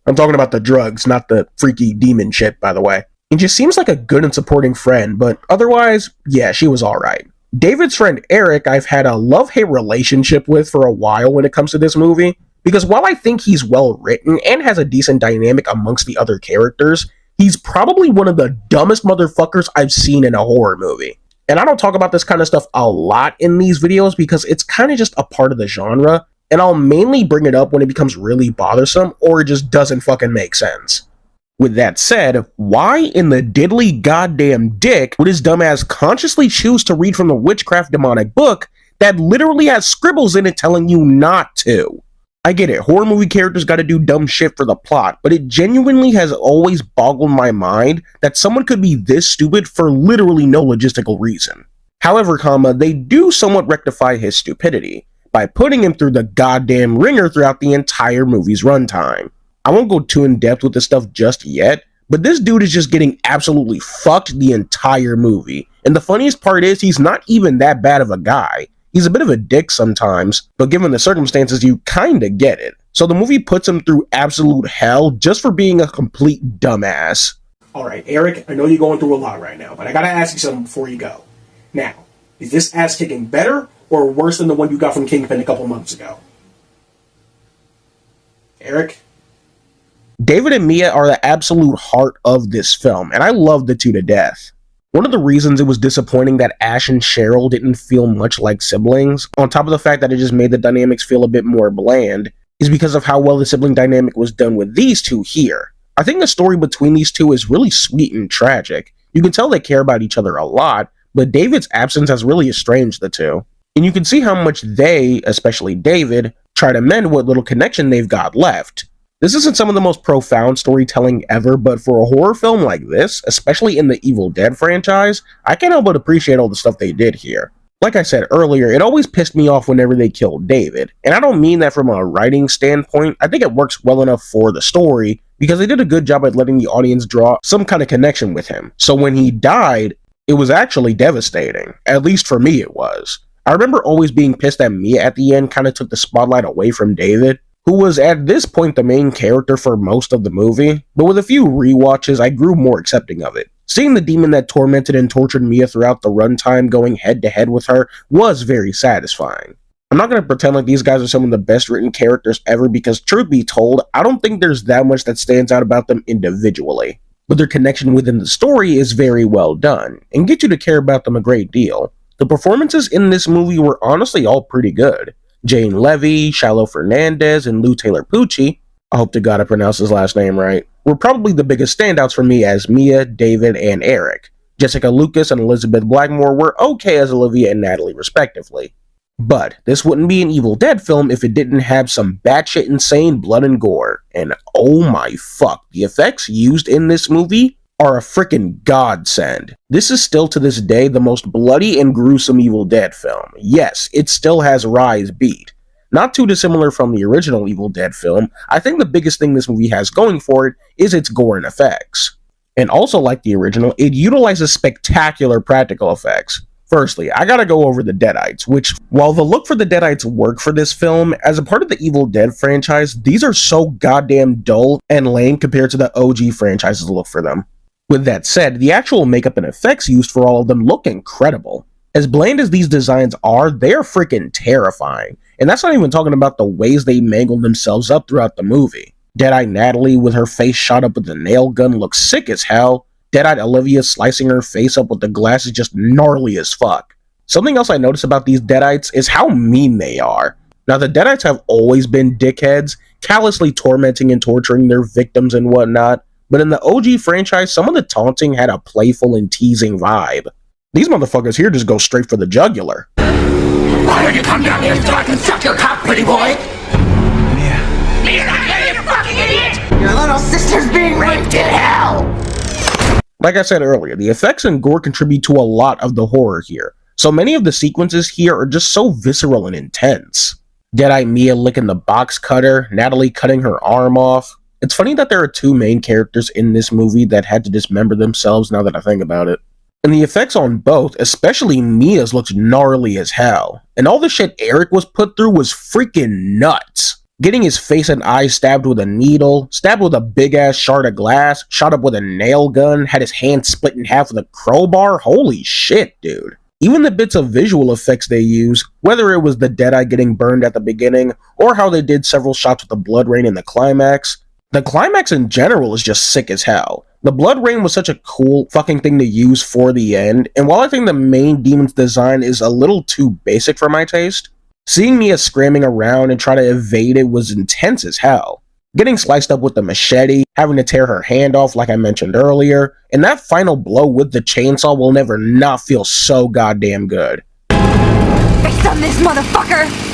I'm talking about the drugs, not the freaky demon shit, by the way. And she seems like a good and supporting friend, but otherwise, yeah, she was alright. David's friend Eric, I've had a love-hate relationship with for a while when it comes to this movie, because while I think he's well-written and has a decent dynamic amongst the other characters, he's probably one of the dumbest motherfuckers I've seen in a horror movie. And I don't talk about this kind of stuff a lot in these videos because it's kind of just a part of the genre, and I'll mainly bring it up when it becomes really bothersome or it just doesn't fucking make sense. With that said, why in the diddly goddamn dick would his dumbass consciously choose to read from the witchcraft demonic book that literally has scribbles in it telling you not to? I get it, horror movie characters gotta do dumb shit for the plot, but it genuinely has always boggled my mind that someone could be this stupid for literally no logistical reason. However, they do somewhat rectify his stupidity by putting him through the goddamn ringer throughout the entire movie's runtime. I won't go too in depth with this stuff just yet, but this dude is just getting absolutely fucked the entire movie, and the funniest part is he's not even that bad of a guy. He's a bit of a dick sometimes, but given the circumstances, you kinda get it. So the movie puts him through absolute hell just for being a complete dumbass. Alright, Eric, I know you're going through a lot right now, but I gotta ask you something before you go. Now, is this ass-kicking better or worse than the one you got from Kingpin a couple months ago? Eric? David and Mia are the absolute heart of this film, and I love the two to death. One of the reasons it was disappointing that Ash and Cheryl didn't feel much like siblings, on top of the fact that it just made the dynamics feel a bit more bland, is because of how well the sibling dynamic was done with these two here. I think the story between these two is really sweet and tragic. You can tell they care about each other a lot, but David's absence has really estranged the two. and you can see how much they, especially David, try to mend what little connection they've got left. This isn't some of the most profound storytelling ever, but for a horror film like this, especially in the Evil Dead franchise, I can't help but appreciate all the stuff they did here. Like I said earlier, it always pissed me off whenever they killed David, and I don't mean that from a writing standpoint. I think it works well enough for the story, because they did a good job at letting the audience draw some kind of connection with him. So when he died, it was actually devastating. At least for me it was. I remember always being pissed that Mia at the end kind of took the spotlight away from David, who was at this point the main character for most of the movie, but with a few rewatches, I grew more accepting of it. Seeing the demon that tormented and tortured Mia throughout the runtime going head to head with her was very satisfying. I'm not going to pretend like these guys are some of the best written characters ever, because truth be told, I don't think there's that much that stands out about them individually. But their connection within the story is very well done, and get you to care about them a great deal. The performances in this movie were honestly all pretty good. Jane Levy, Shiloh Fernandez, and Lou Taylor Pucci, I hope to God I pronounced his last name right, were probably the biggest standouts for me as Mia, David, and Eric. Jessica Lucas and Elizabeth Blackmore were okay as Olivia and Natalie respectively. But this wouldn't be an Evil Dead film if it didn't have some batshit insane blood and gore. And oh my fuck, the effects used in this movie are a frickin' godsend. This is still to this day the most bloody and gruesome Evil Dead film. Yes, it still has Rise beat. Not too dissimilar from the original Evil Dead film, I think the biggest thing this movie has going for it is its gore and effects. And also like the original, it utilizes spectacular practical effects. Firstly, I gotta go over the Deadites, which, while the look for the Deadites work for this film, as a part of the Evil Dead franchise, these are so goddamn dull and lame compared to the OG franchise's look for them. With that said, the actual makeup and effects used for all of them look incredible. As bland as these designs are, they're freaking terrifying. And that's not even talking about the ways they mangled themselves up throughout the movie. Deadite Natalie with her face shot up with a nail gun looks sick as hell. Deadite Olivia slicing her face up with the glass is just gnarly as fuck. Something else I notice about these Deadites is how mean they are. Now, the Deadites have always been dickheads, callously tormenting and torturing their victims and whatnot, but in the OG franchise, some of the taunting had a playful and teasing vibe. These motherfuckers here just go straight for the jugular. Why don't you come down here so I can suck your cock, pretty boy? Mia, you fucking idiot! Your little sister's being raped in hell! Like I said earlier, the effects and gore contribute to a lot of the horror here. So many of the sequences here are just so visceral and intense. Deadite Mia licking the box cutter, Natalie cutting her arm off. It's funny that there are two main characters in this movie that had to dismember themselves now that I think about it. And the effects on both, especially Mia's, looks gnarly as hell. And all the shit Eric was put through was freaking nuts. Getting his face and eyes stabbed with a needle, stabbed with a big ass shard of glass, shot up with a nail gun, had his hand split in half with a crowbar. Holy shit, dude. Even the bits of visual effects they use, whether it was the Deadeye getting burned at the beginning, or how they did several shots with the blood rain in the climax in general is just sick as hell. The blood rain was such a cool fucking thing to use for the end, and while I think the main demon's design is a little too basic for my taste, seeing Mia screaming around and try to evade it was intense as hell. Getting sliced up with the machete, having to tear her hand off like I mentioned earlier, and that final blow with the chainsaw will never not feel so goddamn good. Based on this motherfucker!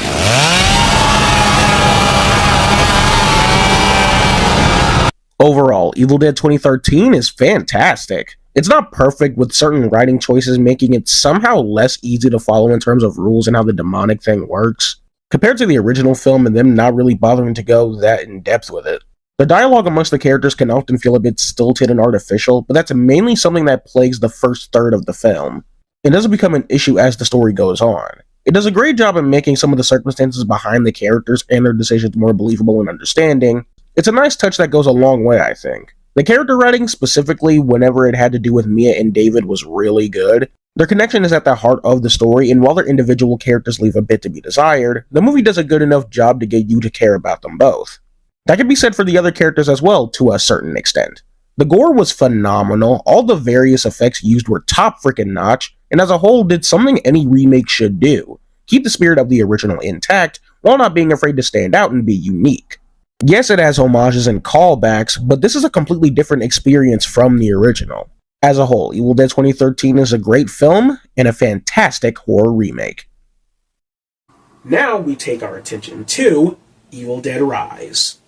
Overall, Evil Dead 2013 is fantastic. It's not perfect, with certain writing choices making it somehow less easy to follow in terms of rules and how the demonic thing works, compared to the original film and them not really bothering to go that in depth with it. The dialogue amongst the characters can often feel a bit stilted and artificial, but that's mainly something that plagues the first third of the film. It doesn't become an issue as the story goes on. It does a great job of making some of the circumstances behind the characters and their decisions more believable and understanding. It's a nice touch that goes a long way, I think. The character writing, specifically whenever it had to do with Mia and David, was really good. Their connection is at the heart of the story, and while their individual characters leave a bit to be desired, the movie does a good enough job to get you to care about them both. That can be said for the other characters as well, to a certain extent. The gore was phenomenal, all the various effects used were top freaking notch, and as a whole did something any remake should do. Keep the spirit of the original intact, while not being afraid to stand out and be unique. Yes, it has homages and callbacks, but this is a completely different experience from the original. As a whole, Evil Dead 2013 is a great film and a fantastic horror remake. Now we take our attention to Evil Dead Rise.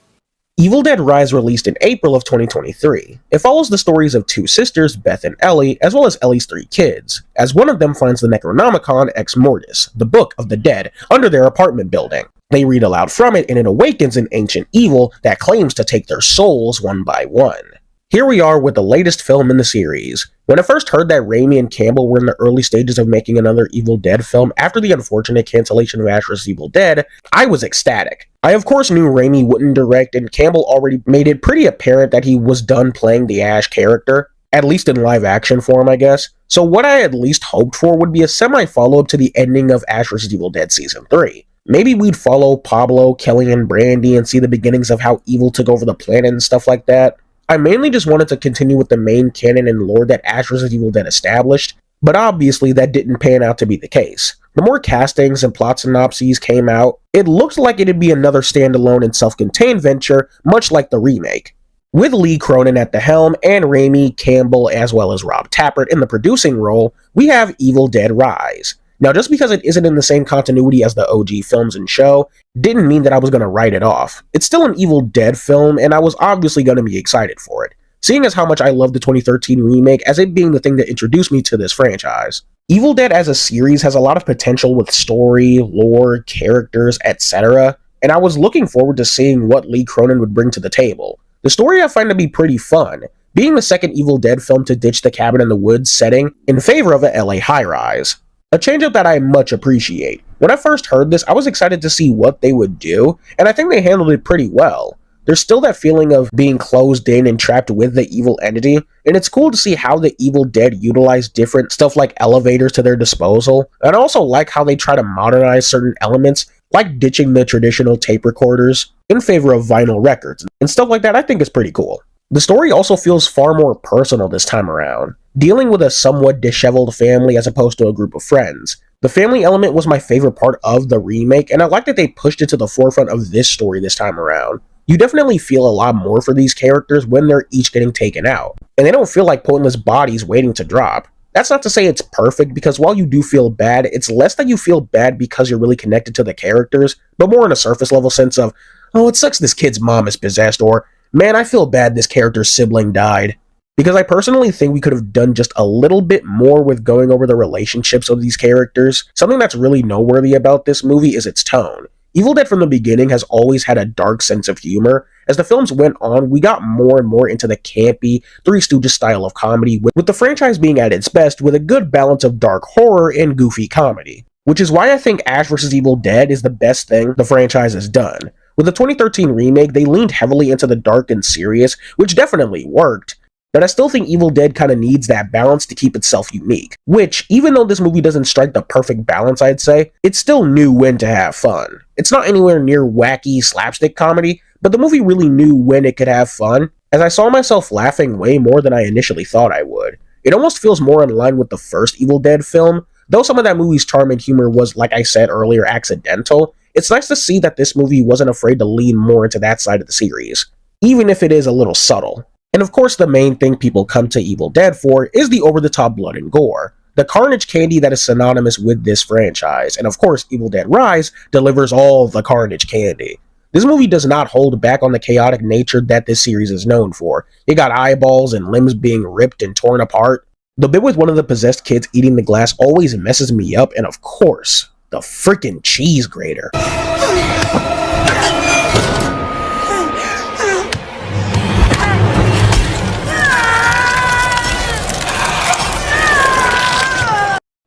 Evil Dead Rise released in April of 2023. It follows the stories of two sisters, Beth and Ellie, as well as Ellie's three kids, as one of them finds the Necronomicon Ex Mortis, the Book of the Dead, under their apartment building. They read aloud from it, and it awakens an ancient evil that claims to take their souls one by one. Here we are with the latest film in the series. When I first heard that Raimi and Campbell were in the early stages of making another Evil Dead film after the unfortunate cancellation of Ash vs. Evil Dead, I was ecstatic. I of course knew Raimi wouldn't direct, and Campbell already made it pretty apparent that he was done playing the Ash character, at least in live action form, I guess. So what I at least hoped for would be a semi-follow-up to the ending of Ash vs. Evil Dead Season 3. Maybe we'd follow Pablo, Kelly, and Brandy and see the beginnings of how evil took over the planet and stuff like that. I mainly just wanted to continue with the main canon and lore that Ash vs. Evil Dead established, but obviously that didn't pan out to be the case. The more castings and plot synopses came out, it looked like it'd be another standalone and self-contained venture, much like the remake. With Lee Cronin at the helm and Raimi, Campbell, as well as Rob Tappert in the producing role, we have Evil Dead Rise. Now, just because it isn't in the same continuity as the OG films and show, didn't mean that I was going to write it off. It's still an Evil Dead film, and I was obviously going to be excited for it, seeing as how much I love the 2013 remake as it being the thing that introduced me to this franchise. Evil Dead as a series has a lot of potential with story, lore, characters, etc., and I was looking forward to seeing what Lee Cronin would bring to the table. The story I find to be pretty fun, being the second Evil Dead film to ditch the cabin in the woods setting in favor of a LA high-rise. A change-up that I much appreciate. When I first heard this, I was excited to see what they would do, and I think they handled it pretty well. There's still that feeling of being closed in and trapped with the evil entity, and it's cool to see how the Evil Dead utilize different stuff like elevators to their disposal, and I also like how they try to modernize certain elements, like ditching the traditional tape recorders in favor of vinyl records, and stuff like that I think is pretty cool. The story also feels far more personal this time around, dealing with a somewhat disheveled family as opposed to a group of friends. The family element was my favorite part of the remake, and I like that they pushed it to the forefront of this story this time around. You definitely feel a lot more for these characters when they're each getting taken out, and they don't feel like pointless bodies waiting to drop. That's not to say it's perfect, because while you do feel bad, it's less that you feel bad because you're really connected to the characters, but more in a surface level sense of, oh, it sucks this kid's mom is possessed, or man, I feel bad this character's sibling died. Because I personally think we could have done just a little bit more with going over the relationships of these characters. Something that's really noteworthy about this movie is its tone. Evil Dead from the beginning has always had a dark sense of humor. As the films went on, we got more and more into the campy, Three Stooges style of comedy, with the franchise being at its best with a good balance of dark horror and goofy comedy. Which is why I think Ash vs. Evil Dead is the best thing the franchise has done. With the 2013 remake, they leaned heavily into the dark and serious, which definitely worked. But I still think Evil Dead kind of needs that balance to keep itself unique. Which, even though this movie doesn't strike the perfect balance, I'd say, it still knew when to have fun. It's not anywhere near wacky slapstick comedy, but the movie really knew when it could have fun, as I saw myself laughing way more than I initially thought I would. It almost feels more in line with the first Evil Dead film, though some of that movie's charm and humor was, like I said earlier, accidental. It's nice to see that this movie wasn't afraid to lean more into that side of the series, even if it is a little subtle. And of course, the main thing people come to Evil Dead for is the over-the-top blood and gore, the carnage candy that is synonymous with this franchise, and of course, Evil Dead Rise delivers all the carnage candy. This movie does not hold back on the chaotic nature that this series is known for. You got eyeballs and limbs being ripped and torn apart. The bit with one of the possessed kids eating the glass always messes me up, and of course, the freaking cheese grater.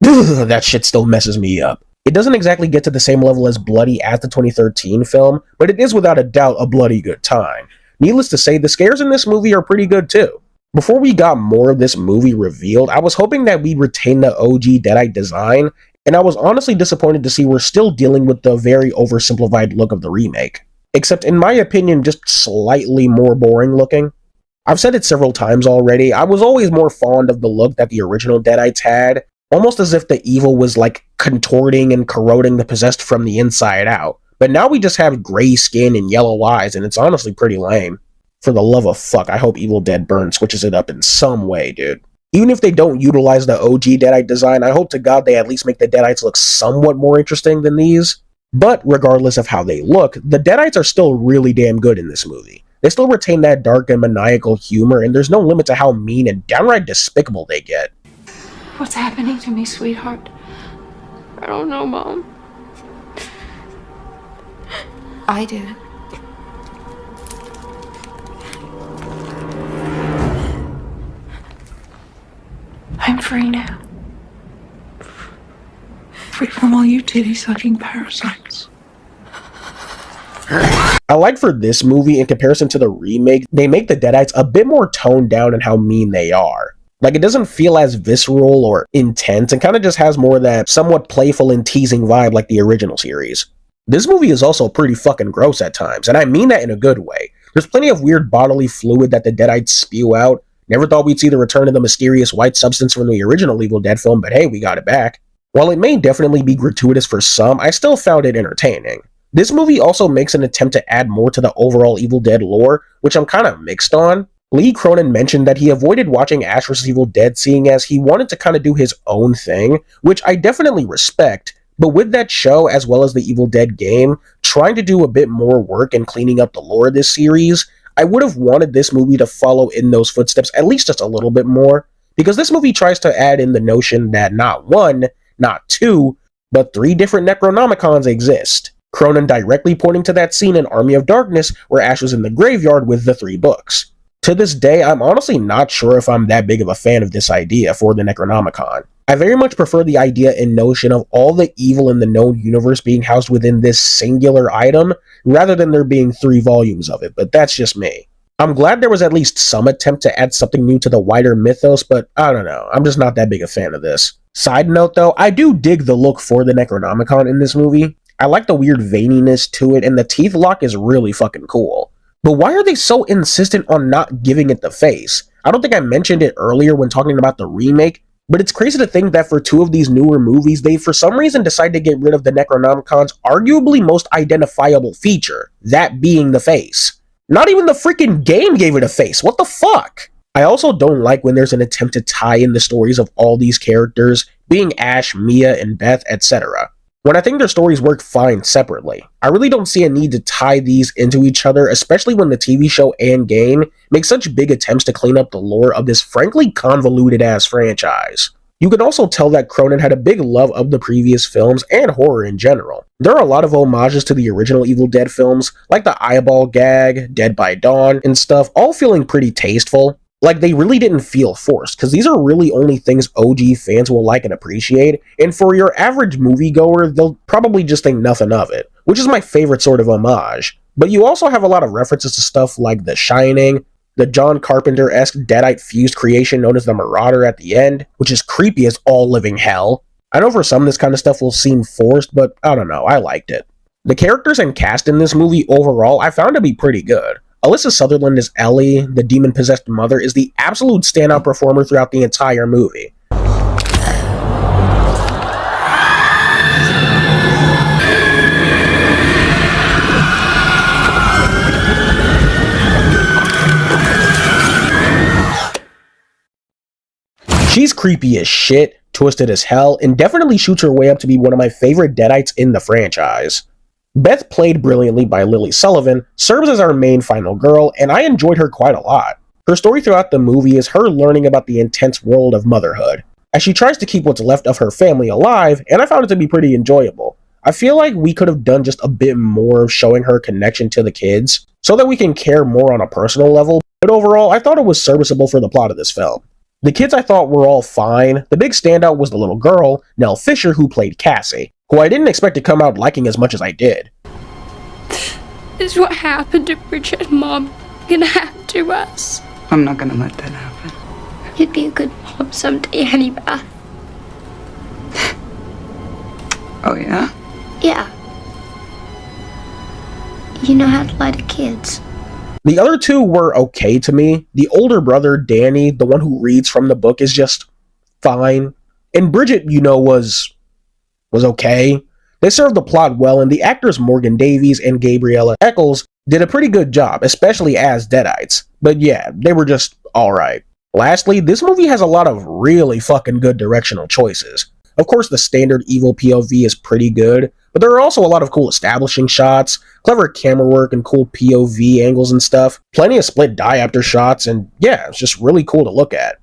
That shit still messes me up. It doesn't exactly get to the same level as bloody as the 2013 film, but it is without a doubt a bloody good time. Needless to say, the scares in this movie are pretty good too. Before we got more of this movie revealed, I was hoping that we'd retain the OG Deadite design, and I was honestly disappointed to see we're still dealing with the very oversimplified look of the remake. Except, in my opinion, just slightly more boring looking. I've said it several times already, I was always more fond of the look that the original Deadites had, almost as if the evil was like contorting and corroding the possessed from the inside out. But now we just have gray skin and yellow eyes, and it's honestly pretty lame. For the love of fuck, I hope Evil Dead Burn switches it up in some way, dude. Even if they don't utilize the OG Deadite design, I hope to God they at least make the Deadites look somewhat more interesting than these. But regardless of how they look, the Deadites are still really damn good in this movie. They still retain that dark and maniacal humor, and there's no limit to how mean and downright despicable they get. What's happening to me, sweetheart? I don't know, Mom. I did it. I'm free now. Free from all you titty-sucking parasites. I like for this movie, in comparison to the remake, they make the Deadites a bit more toned down in how mean they are. Like, it doesn't feel as visceral or intense, and kind of just has more of that somewhat playful and teasing vibe like the original series. This movie is also pretty fucking gross at times, and I mean that in a good way. There's plenty of weird bodily fluid that the Deadites spew out. Never thought we'd see the return of the mysterious white substance from the original Evil Dead film, but hey, we got it back. While it may definitely be gratuitous for some, I still found it entertaining. This movie also makes an attempt to add more to the overall Evil Dead lore, which I'm kind of mixed on. Lee Cronin mentioned that he avoided watching Ash vs. Evil Dead seeing as he wanted to kind of do his own thing, which I definitely respect, but with that show as well as the Evil Dead game, trying to do a bit more work in cleaning up the lore of this series, I would have wanted this movie to follow in those footsteps at least just a little bit more, because this movie tries to add in the notion that not one, not two, but 3 different Necronomicons exist. Cronin directly pointing to that scene in Army of Darkness where Ash was in the graveyard with the 3 books. To this day, I'm honestly not sure if I'm that big of a fan of this idea for the Necronomicon. I very much prefer the idea and notion of all the evil in the known universe being housed within this singular item, rather than there being 3 volumes of it, but that's just me. I'm glad there was at least some attempt to add something new to the wider mythos, but I don't know, I'm just not that big a fan of this. Side note though, I do dig the look for the Necronomicon in this movie. I like the weird veininess to it, and the teeth lock is really fucking cool. But why are they so insistent on not giving it the face? I don't think I mentioned it earlier when talking about the remake, but it's crazy to think that for 2 of these newer movies, they for some reason decided to get rid of the Necronomicon's arguably most identifiable feature, that being the face. Not even the freaking game gave it a face, what the fuck? I also don't like when there's an attempt to tie in the stories of all these characters, being Ash, Mia, and Beth, etc. When I think their stories work fine separately. I really don't see a need to tie these into each other, especially when the TV show and game make such big attempts to clean up the lore of this frankly convoluted-ass franchise. You can also tell that Cronin had a big love of the previous films and horror in general. There are a lot of homages to the original Evil Dead films, like the eyeball gag, Dead by Dawn, and stuff, all feeling pretty tasteful. Like, they really didn't feel forced, because these are really only things OG fans will like and appreciate, and for your average moviegoer, they'll probably just think nothing of it, which is my favorite sort of homage. But you also have a lot of references to stuff like The Shining, the John Carpenter-esque Deadite-fused creation known as the Marauder at the end, which is creepy as all living hell. I know for some this kind of stuff will seem forced, but I don't know, I liked it. The characters and cast in this movie overall I found to be pretty good. Alyssa Sutherland as Ellie, the demon-possessed mother, is the absolute standout performer throughout the entire movie. She's creepy as shit, twisted as hell, and definitely shoots her way up to be one of my favorite Deadites in the franchise. Beth, played brilliantly by Lily Sullivan, serves as our main final girl, and I enjoyed her quite a lot. Her story throughout the movie is her learning about the intense world of motherhood, as she tries to keep what's left of her family alive, and I found it to be pretty enjoyable. I feel like we could have done just a bit more of showing her connection to the kids, so that we can care more on a personal level, but overall, I thought it was serviceable for the plot of this film. The kids I thought were all fine. The big standout was the little girl, Nell Fisher, who played Cassie, who I didn't expect to come out liking as much as I did. This is what happened to Bridget and Mom gonna happen to us. I'm not gonna let that happen. You'd be a good mom someday, Honeybeth. Oh, yeah? Yeah. You know how to lie to kids. The other 2 were okay to me. The older brother, Danny, the one who reads from the book, is just fine. And Bridget, was okay. They served the plot well, and the actors Morgan Davies and Gabriella Eccles did a pretty good job, especially as Deadites. But yeah, they were just alright. Lastly, this movie has a lot of really fucking good directional choices. Of course, the standard evil POV is pretty good, but there are also a lot of cool establishing shots, clever camera work, and cool POV angles and stuff. Plenty of split diopter shots, and yeah, it's just really cool to look at.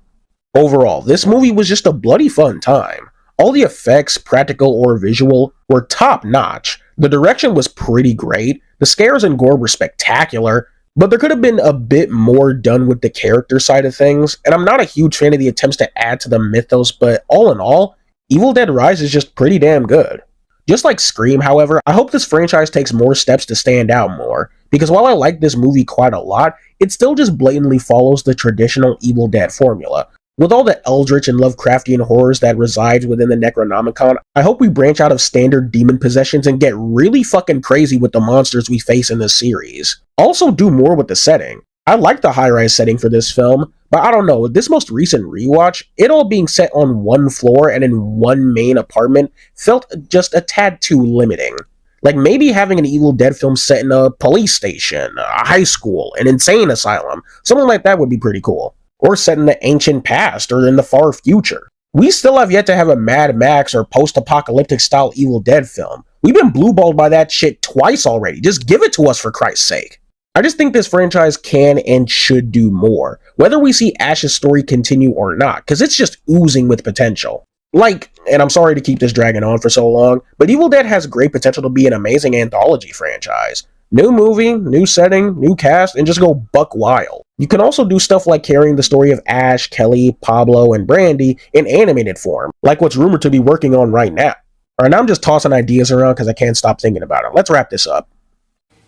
Overall, this movie was just a bloody fun time. All the effects, practical or visual, were top notch. The direction was pretty great, the scares and gore were spectacular, but there could have been a bit more done with the character side of things, and I'm not a huge fan of the attempts to add to the mythos, but all in all, Evil Dead Rise is just pretty damn good. Just like Scream, however, I hope this franchise takes more steps to stand out more, because while I like this movie quite a lot, it still just blatantly follows the traditional Evil Dead formula. With all the eldritch and Lovecraftian horrors that resides within the Necronomicon, I hope we branch out of standard demon possessions and get really fucking crazy with the monsters we face in this series. Also do more with the setting. I like the high-rise setting for this film, but I don't know, with this most recent rewatch, it all being set on one floor and in one main apartment felt just a tad too limiting. Like maybe having an Evil Dead film set in a police station, a high school, an insane asylum, something like that would be pretty cool. Or set in the ancient past or in the far future. We still have yet to have a Mad Max or post-apocalyptic style Evil Dead film. We've been blueballed by that shit twice already. Just give it to us for Christ's sake. I just think this franchise can and should do more, whether we see Ash's story continue or not, because it's just oozing with potential. Like, and I'm sorry to keep this dragging on for so long, but Evil Dead has great potential to be an amazing anthology franchise. New movie, new setting, new cast, and just go buck wild. You can also do stuff like carrying the story of Ash, Kelly, Pablo, and Brandy in animated form, like what's rumored to be working on right now. Alright, now I'm just tossing ideas around because I can't stop thinking about it. Let's wrap this up.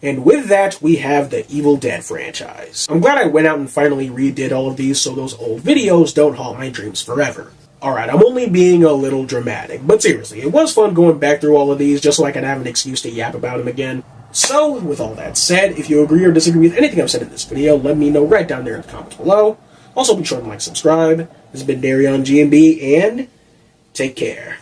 And with that, we have the Evil Dead franchise. I'm glad I went out and finally redid all of these so those old videos don't haunt my dreams forever. Alright, I'm only being a little dramatic, but seriously, it was fun going back through all of these just so I could have an excuse to yap about them again. So, with all that said, if you agree or disagree with anything I've said in this video, let me know right down there in the comments below. Also, be sure to like, subscribe. This has been Darion GNB, and take care.